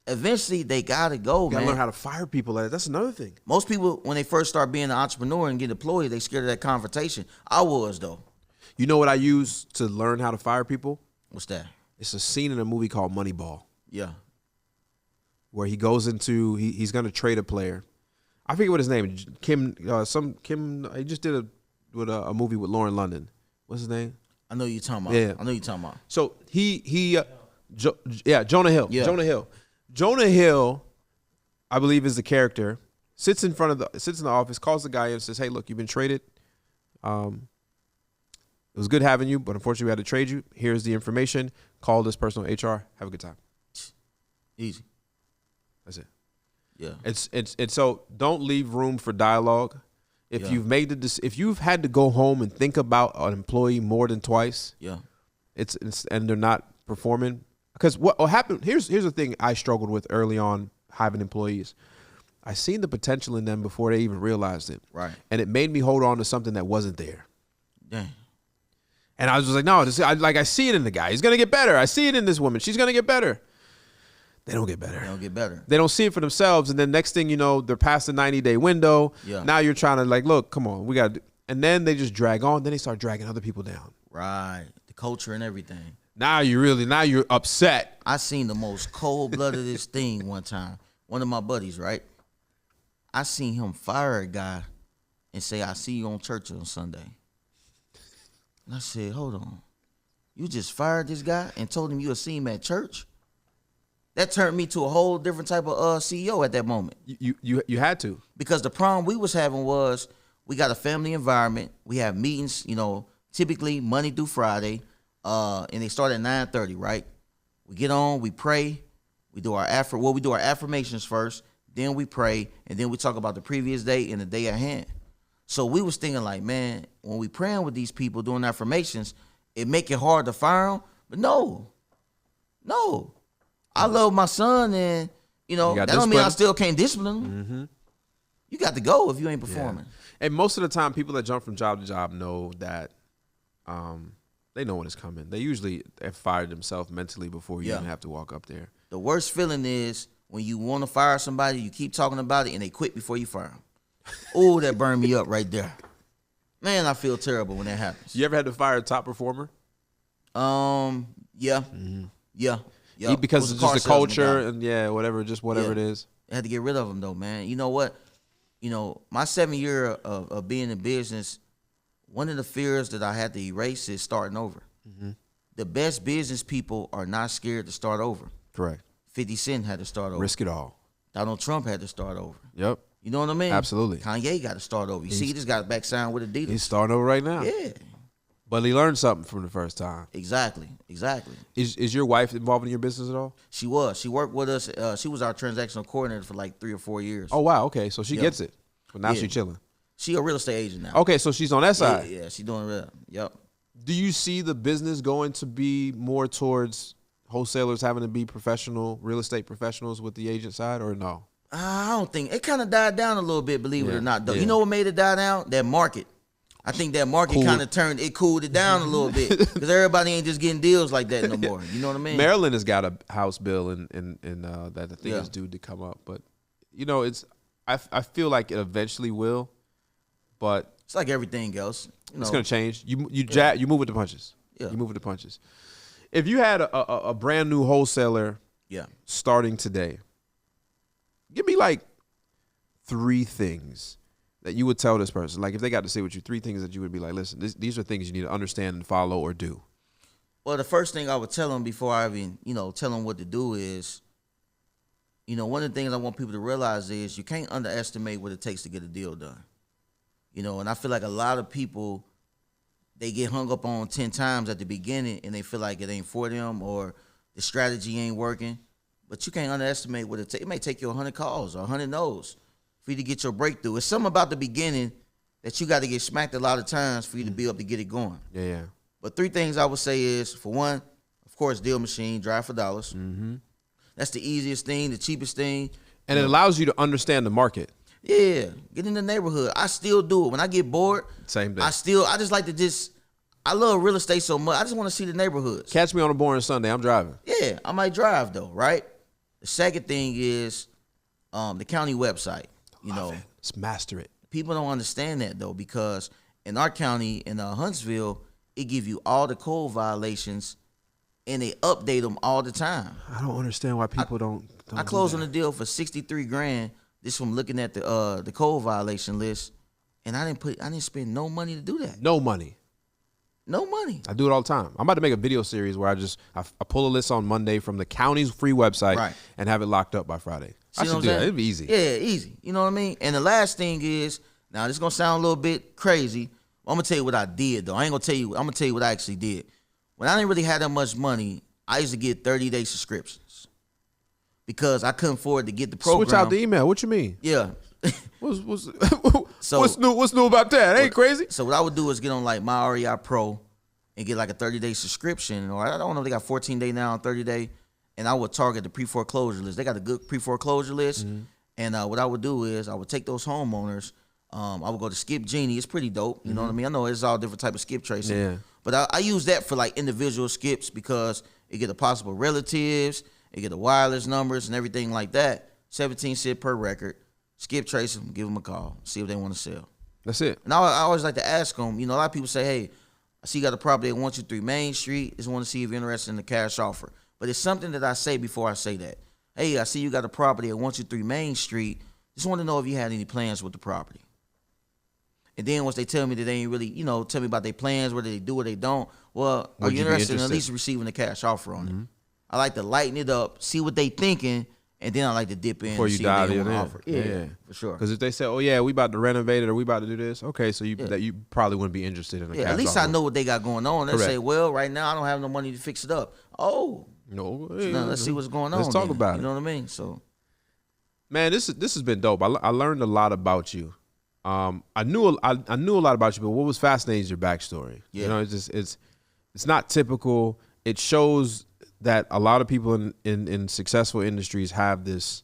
eventually they gotta go, man. You gotta learn how to fire people. That's another thing. Most people, when they first start being an entrepreneur and get employed, they scared of that confrontation. I was, though. You know what I use to learn how to fire people? What's that? It's a scene in a movie called Moneyball. Yeah. Where he goes into, he's gonna trade a player. I forget what his name is. Kim. He just did a movie with Lauren London. What's his name? I know you're talking about. Yeah. I know you're talking about. So Jonah Hill. Yeah. Jonah Hill, I believe, is the character. Sits in the office, calls the guy in and says, "Hey, look, you've been traded. It was good having you, but unfortunately we had to trade you. Here's the information. Call this person on HR. Have a good time." Easy. That's it. Yeah. It's so don't leave room for dialogue. If if you've had to go home and think about an employee more than twice, and they're not performing, because what happened, here's the thing I struggled with early on having employees. I seen the potential in them before they even realized it. Right. And it made me hold on to something that wasn't there. Dang. And I was just like, no, I see it in the guy. He's going to get better. I see it in this woman. She's going to get better. They don't get better. They don't get better. They don't see it for themselves. And then next thing you know, they're past the 90-day window. Yeah. Now you're trying to look, come on, we got to. And then they just drag on. Then they start dragging other people down. Right. The culture and everything. Now you're upset. I seen the most cold-bloodedest thing one time. One of my buddies, right? I seen him fire a guy and say, "I see you on church on Sunday." And I said, "Hold on. You just fired this guy and told him you would see him at church?" That turned me to a whole different type of CEO at that moment. You had to. Because the problem we was having was we got a family environment. We have meetings, typically Monday through Friday, and they start at 9:30, right? We get on, we pray, we do our affirmations first, then we pray, and then we talk about the previous day and the day at hand. So we was thinking like, man, when we praying with these people doing affirmations, it make it hard to fire them. But no. I love my son, and that don't mean I still can't discipline him. Mm-hmm. You got to go if you ain't performing. Yeah. And most of the time, people that jump from job to job know that they know when it's coming. They usually have fired themselves mentally before you even have to walk up there. The worst feeling is when you want to fire somebody, you keep talking about it, and they quit before you fire them. Oh, that burned me up right there. Man, I feel terrible when that happens. You ever had to fire a top performer? Yeah. Mm-hmm. Yeah. Because it's just the culture and whatever it is. I had to get rid of them though, man. You know what? My 7 year of being in business, one of the fears that I had to erase is starting over. Mm-hmm. The best business people are not scared to start over. Correct. 50 Cent had to start over. Risk it all. Donald Trump had to start over. Yep. You know what I mean? Absolutely. Kanye got to start over. You see, he just got back signed with Adidas. He's starting over right now. Yeah. But he learned something from the first time. Exactly. Is your wife involved in your business at all? She was. She worked with us. She was our transactional coordinator for like 3 or 4 years. Oh, wow. Okay. So she gets it. But now she's chilling. She a real estate agent now. Okay. So she's on that side. Yeah, she's doing real. Yep. Do you see the business going to be more towards wholesalers having to be real estate professionals with the agent side, or no? I don't think. It kind of died down a little bit, believe it or not, though. Yeah. You know what made it die down? That market. I think that market kind of cooled it down a little bit, because everybody ain't just getting deals like that no more. You know what I mean? Maryland has got a House bill that I think is due to come up, but I feel like it eventually will, but it's like everything else. It's gonna change. You move with the punches. Yeah. You move with the punches. If you had a brand new wholesaler Yeah. starting today, give me like 3 things that you would tell this person. Like if they got to say with you, 3 things that you would be like, listen, these are things you need to understand and follow or do. Well, the first thing I would tell them before I even, tell them what to do is, one of the things I want people to realize is you can't underestimate what it takes to get a deal done. And I feel like a lot of people, they get hung up on 10 times at the beginning and they feel like it ain't for them or the strategy ain't working. But you can't underestimate what it takes. It may take you 100 calls or 100 no's for you to get your breakthrough. It's something about the beginning that you got to get smacked a lot of times for you to be able to get it going. Yeah. But 3 things I would say is, for one, of course, deal machine, drive for dollars. Mm-hmm. That's the easiest thing, the cheapest thing. And it allows you to understand the market. Yeah, get in the neighborhood. I still do it. When I get bored, Same thing. I just like to I love real estate so much. I just want to see the neighborhoods. Catch me on a boring Sunday. I'm driving. Yeah, I might drive though, right? The second thing is the county website. Let's master it. People don't understand that though, because in our county, in Huntsville, it give you all the code violations, and they update them all the time. I don't understand why people don't I closed on a deal for $63,000 just from looking at the code violation list, and I didn't spend no money to do that. No money. No money. I do it all the time. I'm about to make a video series where I pull a list on Monday from the county's free website and have it locked up by Friday. I should do that. It'd be easy. Yeah, easy. You know what I mean? And the last thing is, now this is gonna sound a little bit crazy. I'm gonna tell you what I did though. I'm gonna tell you what I actually did. When I didn't really have that much money, I used to get 30-day subscriptions because I couldn't afford to get the program. Switch out the email. What you mean? Yeah. What's new about that? Ain't crazy. So what I would do is get on like My REI Pro and get like a 30-day subscription, or I don't know if they got 14-day now and 30-day, and I would target the pre-foreclosure list. They got a good pre-foreclosure list, and what I would do is I would take those homeowners. I would go to Skip Genie. It's pretty dope. You know what I mean? I know it's all different type of skip tracing. Yeah. But I use that for like individual skips because it get the possible relatives, it get the wireless numbers and everything like that. 17 cents per record. Skip trace them, give them a call, see if they want to sell. That's it. And I always like to ask them, a lot of people say, hey, I see you got a property at 123 Main Street. Just want to see if you're interested in the cash offer. But it's something that I say before I say that. Hey, I see you got a property at 123 Main Street. Just want to know if you had any plans with the property. And then once they tell me that they ain't really, tell me about their plans, whether they do or they don't, well, are you interested in at least receiving a cash offer on it? I like to lighten it up, see what they thinking, and then I like to dip in before you dive in. Offer. Yeah, for sure. Because if they say, oh, yeah, we about to renovate it or we about to do this, okay, so you probably wouldn't be interested in a cash offer. At least I know what they got going on. They say, well, right now I don't have no money to fix it up. Oh. No. So now let's see what's going on. Let's talk about it. You know what I mean? So, man, this has been dope. I learned a lot about you. I knew a lot about you, but what was fascinating is your backstory. Yeah. It's not typical. It shows that a lot of people in successful industries have this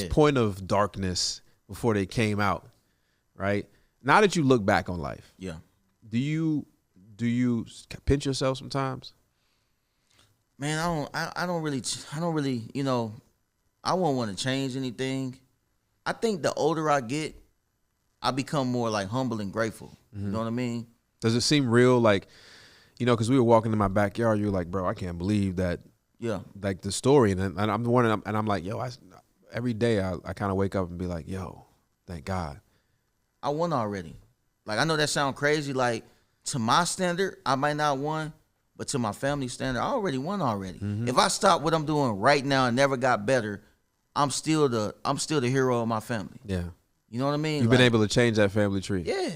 point of darkness before they came out, right? Now that you look back on life, do you pinch yourself sometimes? Man, I don't really, I won't want to change anything. I think the older I get, I become more like humble and grateful. You know what I mean? Does it seem real? Like, because we were walking in my backyard, you were like, bro, I can't believe that. Yeah. Like the story. And I'm the one, and I'm like, yo, every day I kind of wake up and be like, yo, thank God. I won already. Like, I know that sounds crazy. Like, to my standard, I might not won, but to my family standard, I already won already. If I stop what I'm doing right now and never got better, I'm still the hero of my family. Yeah. You know what I mean? You've been able to change that family tree. Yeah.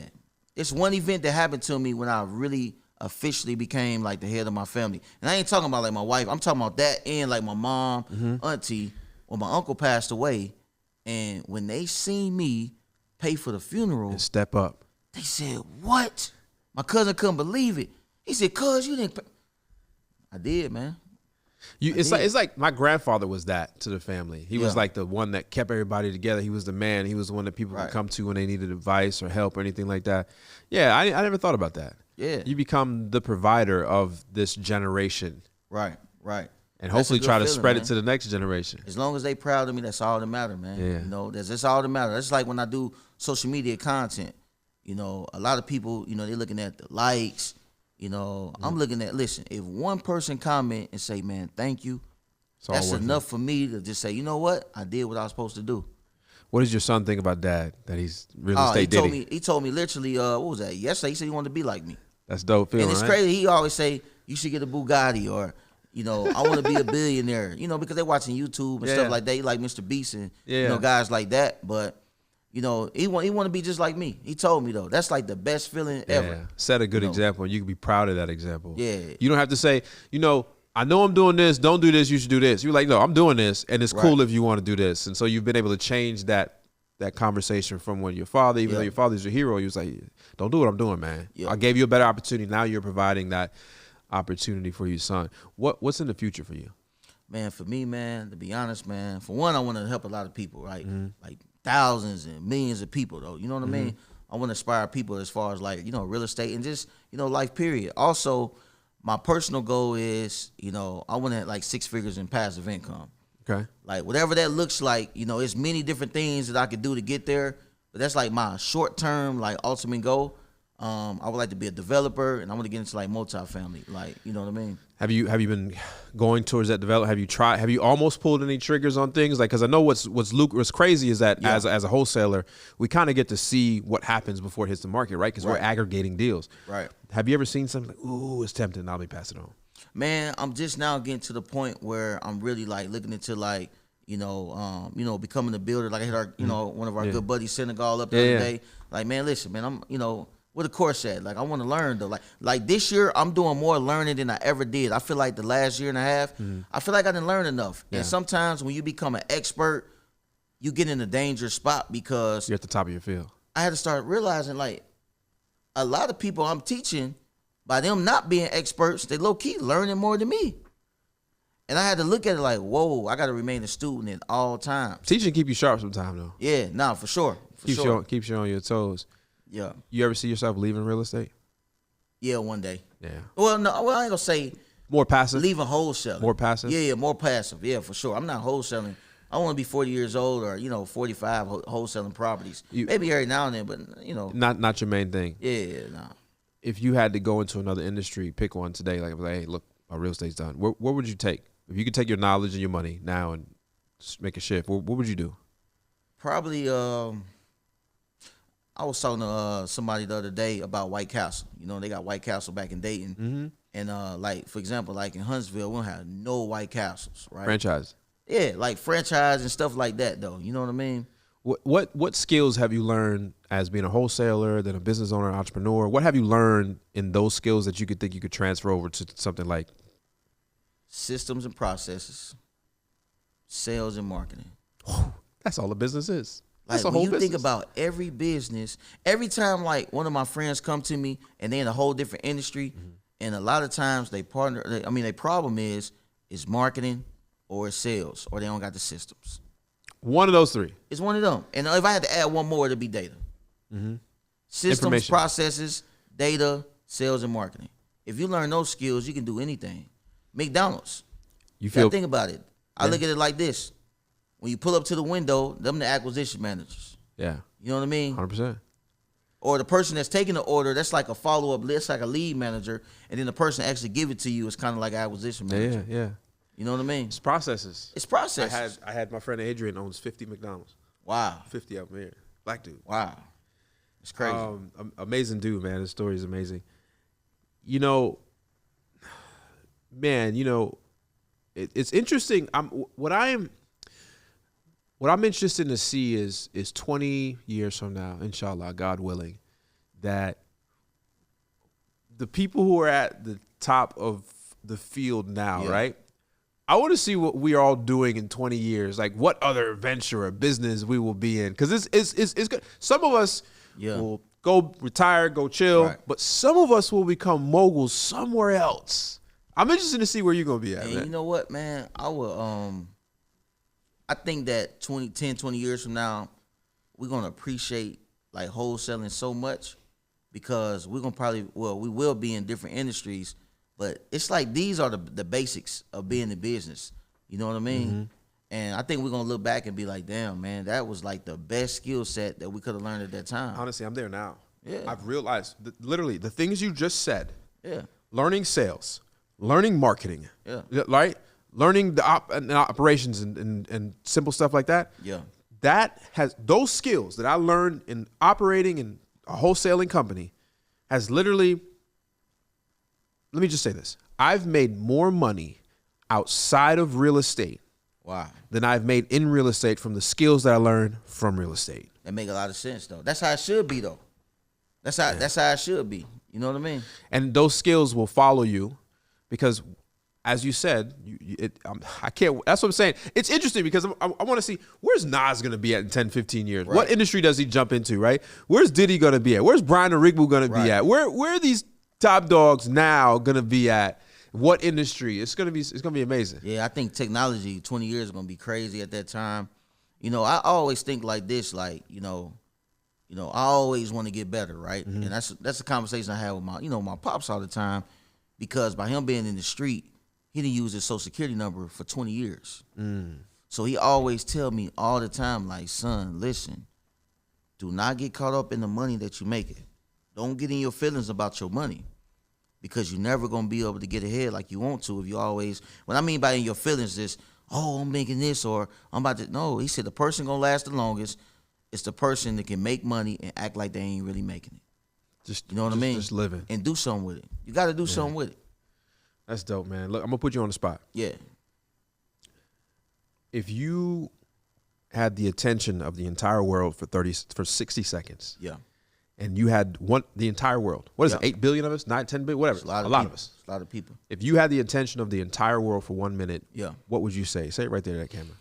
It's one event that happened to me when I really officially became like the head of my family. And I ain't talking about like my wife. I'm talking about that and like my mom, auntie, when my uncle passed away. And when they seen me pay for the funeral. And step up. They said, what? My cousin couldn't believe it. He said, cuz you didn't pay. I did, man. It's like my grandfather was that to the family. He was like the one that kept everybody together. He was the man. He was the one that people could come to when they needed advice or help or anything like that. Yeah, I never thought about that. Yeah. You become the provider of this generation. Right. And hopefully try to spread it to the next generation. As long as they proud of me, that's all that matters, man. Yeah. That's all that matters. That's like when I do social media content. A lot of people, they're looking at the likes. I'm looking at, listen, if one person comment and say, man, thank you, That's enough for me to just say, you know what? I did what I was supposed to do. What does your son think about dad, that he's real estate Diddy? He told me literally, what was that? Yesterday, he said he wanted to be like me. That's dope feeling, and it's right? crazy. He always say, you should get a Bugatti, or, you know, I want to be a billionaire, you know, because they're watching YouTube and stuff like that. He like Mr. Beast and, you know, guys like that. But, you know, he want to be just like me. He told me, though. That's like the best feeling ever. Set a good example. You can be proud of that example. Yeah. You don't have to say, you know, I know I'm doing this. Don't do this. You should do this. You're like, no, I'm doing this, and it's cool if you want to do this. And so you've been able to change that conversation from when your father, even though your father's your hero, he was like, don't do what I'm doing, man. I gave you a better opportunity. Now you're providing that opportunity for your son. What's in the future for you? Man, for me, man, to be honest, man, for one, I want to help a lot of people, right? Like thousands and millions of people, though. You know what I mean? I want to inspire people as far as, like, you know, real estate and just, you know, life period. Also, my personal goal is, you know, I want to have like 6 figures in passive income. Okay. Like, whatever that looks like, you know, it's many different things that I could do to get there. But that's like my short-term, like, ultimate goal. I would like to be a developer, and I want to get into like multifamily, like, you know what I mean? Have you been going towards that development? Have you almost pulled any triggers on things? Like, because I know what's crazy is that as a wholesaler, we kind of get to see what happens before it hits the market, right? Because we're aggregating deals. Right. Have you ever seen something like, ooh, it's tempting, I'll be passing it on? Man, I'm just now getting to the point where I'm really like looking into like, you know, becoming a builder. Like I had our, you know, one of our good buddies, Senegal, up the other day. Like, man, listen, man, I'm, you know, where the course at? Like, I want to learn though. Like this year, I'm doing more learning than I ever did. I feel like the last year and a half, I feel like I didn't learn enough. And sometimes when you become an expert, you get in a dangerous spot because you're at the top of your field. I had to start realizing, like, a lot of people I'm teaching, by them not being experts, they low-key learning more than me. And I had to look at it like, whoa, I got to remain a student at all times. Teaching keep you sharp sometimes, though. Yeah, nah, for sure. Keeps you on your toes. Yeah. You ever see yourself leaving real estate? Yeah, one day. Yeah. Well, no, I ain't going to say more passive. Leaving wholesaling. More passive? Yeah, more passive. Yeah, for sure. I'm not wholesaling. I want to be 40 years old or, you know, 45 wholesaling properties. Maybe every now and then, but, you know. Not your main thing. Yeah, nah. If you had to go into another industry, pick one today, like, hey, look, my real estate's done. What would you take? If you could take your knowledge and your money now and just make a shift, what would you do? Probably, I was talking to somebody the other day about White Castle. You know, they got White Castle back in Dayton. And, like, for example, like in Huntsville, we don't have no White Castles, right? Franchise. Yeah, like franchise and stuff like that, though. You know what I mean? What skills have you learned as being a wholesaler, then a business owner, entrepreneur? What have you learned in those skills that you could think you could transfer over to something like systems and processes, sales and marketing? That's all a business is. That's Like, a whole when you business. think about every business, every time like one of my friends come to me and they're in a whole different industry, and a lot of times they partner. I mean, their problem is marketing or it's sales, or they don't got the systems. One of those three. It's one of them. And if I had to add one more, it'd be data. Systems, processes, data, sales, and marketing. If you learn those skills, you can do anything. McDonald's. You think about it. I look at it like this. When you pull up to the window, them the acquisition managers. Yeah. You know what I mean? 100%. Or the person that's taking the order, that's like a follow-up list, like a lead manager, and then the person actually give it to you is kind of like an acquisition manager. Yeah. You know what I mean? It's processes. It's processes. I had my friend Adrian owns 50 McDonald's. Wow. 50 of them here. Black dude. Wow. It's crazy. Amazing dude, man. His story is amazing. You know, man, you know, it's interesting. What I'm interested to see is 20 years from now, inshallah, God willing, that the people who are at the top of the field now, right? I want to see what we are all doing in 20 years, like what other venture or business we will be in. Because it's good. Some of us will go retire, go chill, but some of us will become moguls somewhere else. I'm interested to see where you're going to be at, and man. You know what, man? I think that 10, 20 years from now, we're going to appreciate like wholesaling so much because we're going to we will be in different industries, but it's like these are the basics of being in business. You know what I mean? And I think we're going to look back and be like, damn, man, that was like the best skill set that we could have learned at that time. Honestly, I'm there now. Yeah. I've realized literally the things you just said. Yeah. Learning sales, learning marketing. Yeah. Right? learning the operations and simple stuff like that. Yeah. That has those skills that I learned in operating in a wholesaling company has literally, let me just say this. I've made more money outside of real estate than I've made in real estate from the skills that I learned from real estate. That make a lot of sense though. That's how it should be though. That's how it should be. You know what I mean? And those skills will follow you because, as you said, I can't. That's what I'm saying. It's interesting because I want to see where's Nas going to be at in 10, 15 years. Right. What industry does he jump into, right? Where's Diddy going to be at? Where's Brian Arigbu going to be at? Where are these top dogs now going to be at? What industry? It's gonna be amazing. Yeah, I think technology 20 years is gonna be crazy at that time. You know, I always think like this, like, you know, I always want to get better, right? Mm-hmm. And that's a conversation I have with my pops all the time, because by him being in the street, he didn't use his social security number for 20 years. So he always tell me all the time, like, son, listen, do not get caught up in the money that you making. Don't get in your feelings about your money, because you're never going to be able to get ahead like you want to if you always, what I mean by in your feelings is, oh, I'm making this or I'm about to, no, he said the person going to last the longest is the person that can make money and act like they ain't really making it. You know what I mean? Just living. And do something with it. You got to do something with it. That's dope, man. Look, I'm going to put you on the spot. Yeah. If you had the attention of the entire world for 60 seconds. Yeah. And you had the entire world. What is it? 8 billion of us? 9, 10 billion? Whatever. A lot of us. A lot of people. If you had the attention of the entire world for 1 minute, yeah, what would you say? Say it right there to that camera.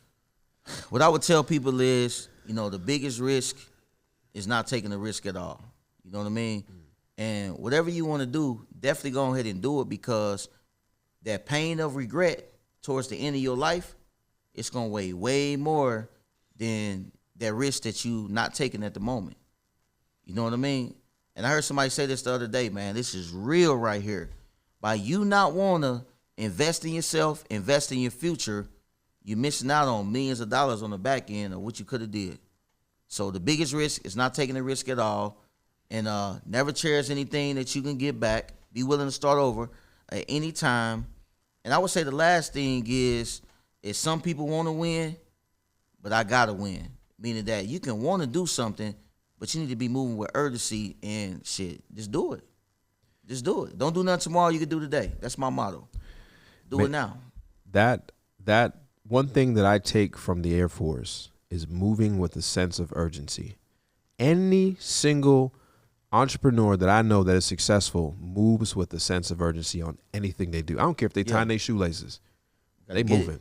What I would tell people is, you know, the biggest risk is not taking a risk at all. You know what I mean? And whatever you want to do, definitely go ahead and do it, because that pain of regret towards the end of your life, it's going to weigh way more than that risk that you not taking at the moment. You know what I mean? And I heard somebody say this the other day, man, this is real right here. By you not want to invest in yourself, invest in your future, you're missing out on millions of dollars on the back end of what you could have did. So the biggest risk is not taking a risk at all, and never cherish anything that you can get back. Be willing to start over at any time. And I would say the last thing is some people want to win, but I got to win. Meaning that you can want to do something, but you need to be moving with urgency and shit. Just do it. Just do it. Don't do nothing tomorrow you can do today. That's my motto. Do it now. That one thing that I take from the Air Force is moving with a sense of urgency. Any single entrepreneur that I know that is successful moves with a sense of urgency on anything they do. I don't care if they tying their shoelaces. They moving.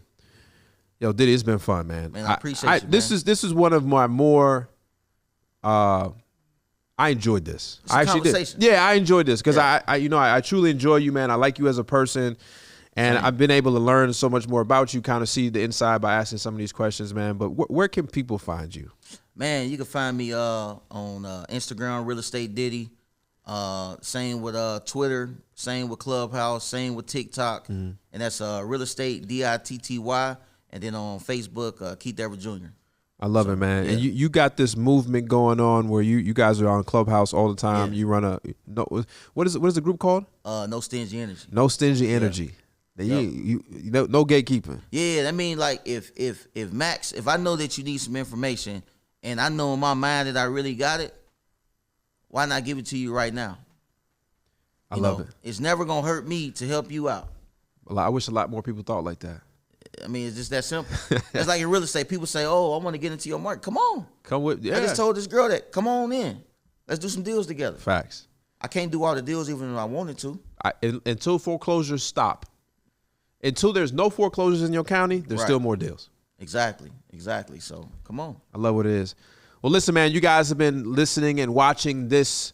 Yo, Diddy, it's been fun, man. Man, I appreciate you, man. This is one of my more I enjoyed this. It's a conversation. Yeah, I enjoyed this because I truly enjoy you, man. I like you as a person, and I've been able to learn so much more about you, kind of see the inside by asking some of these questions, man. But where can people find you? Man, you can find me on Instagram, Real Estate Ditty. Same with Twitter, same with Clubhouse, same with TikTok, and that's Real Estate Ditty. And then on Facebook, Keith Everett Jr. I love it, man. Yeah. And you got this movement going on where you guys are on Clubhouse all the time. Yeah. You run what is the group called? No Stingy Energy. No Stingy Energy. Yeah. You no gatekeeping. Yeah, I mean, like if Max, if I know that you need some information and I know in my mind that I really got it, why not give it to you right now? I love it. It's never gonna hurt me to help you out. Well, I wish a lot more people thought like that. I mean, it's just that simple. It's like in real estate. People say, oh, I want to get into your market. Come on. Come with, yeah. I just told this girl that, come on in. Let's do some deals together. Facts. I can't do all the deals even if I wanted to. Until foreclosures stop. Until there's no foreclosures in your county, there's still more deals. Exactly. So, come on. I love what it is. Well, listen, man, you guys have been listening and watching this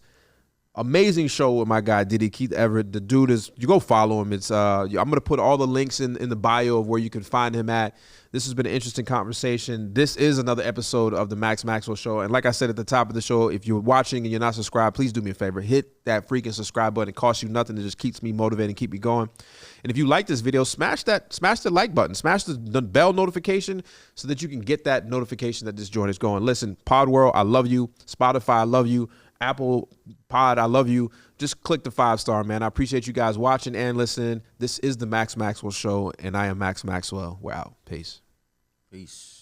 amazing show with my guy Diddy, Keith Everett. The dude you go follow him. It's I'm gonna put all the links in the bio of where you can find him at. This has been an interesting conversation. This is another episode of the Max Maxwell Show. And like I said at the top of the show, if you're watching and you're not subscribed, please do me a favor. Hit that freaking subscribe button. It costs you nothing. It just keeps me motivated and keep me going. And if you like this video, smash the like button. Smash the bell notification so that you can get that notification that this joint is going. Listen, Pod World, I love you. Spotify, I love you. Apple Pod, I love you. Just click the 5-star, man. I appreciate you guys watching and listening. This is the Max Maxwell Show, and I am Max Maxwell. We're out. Peace. Peace.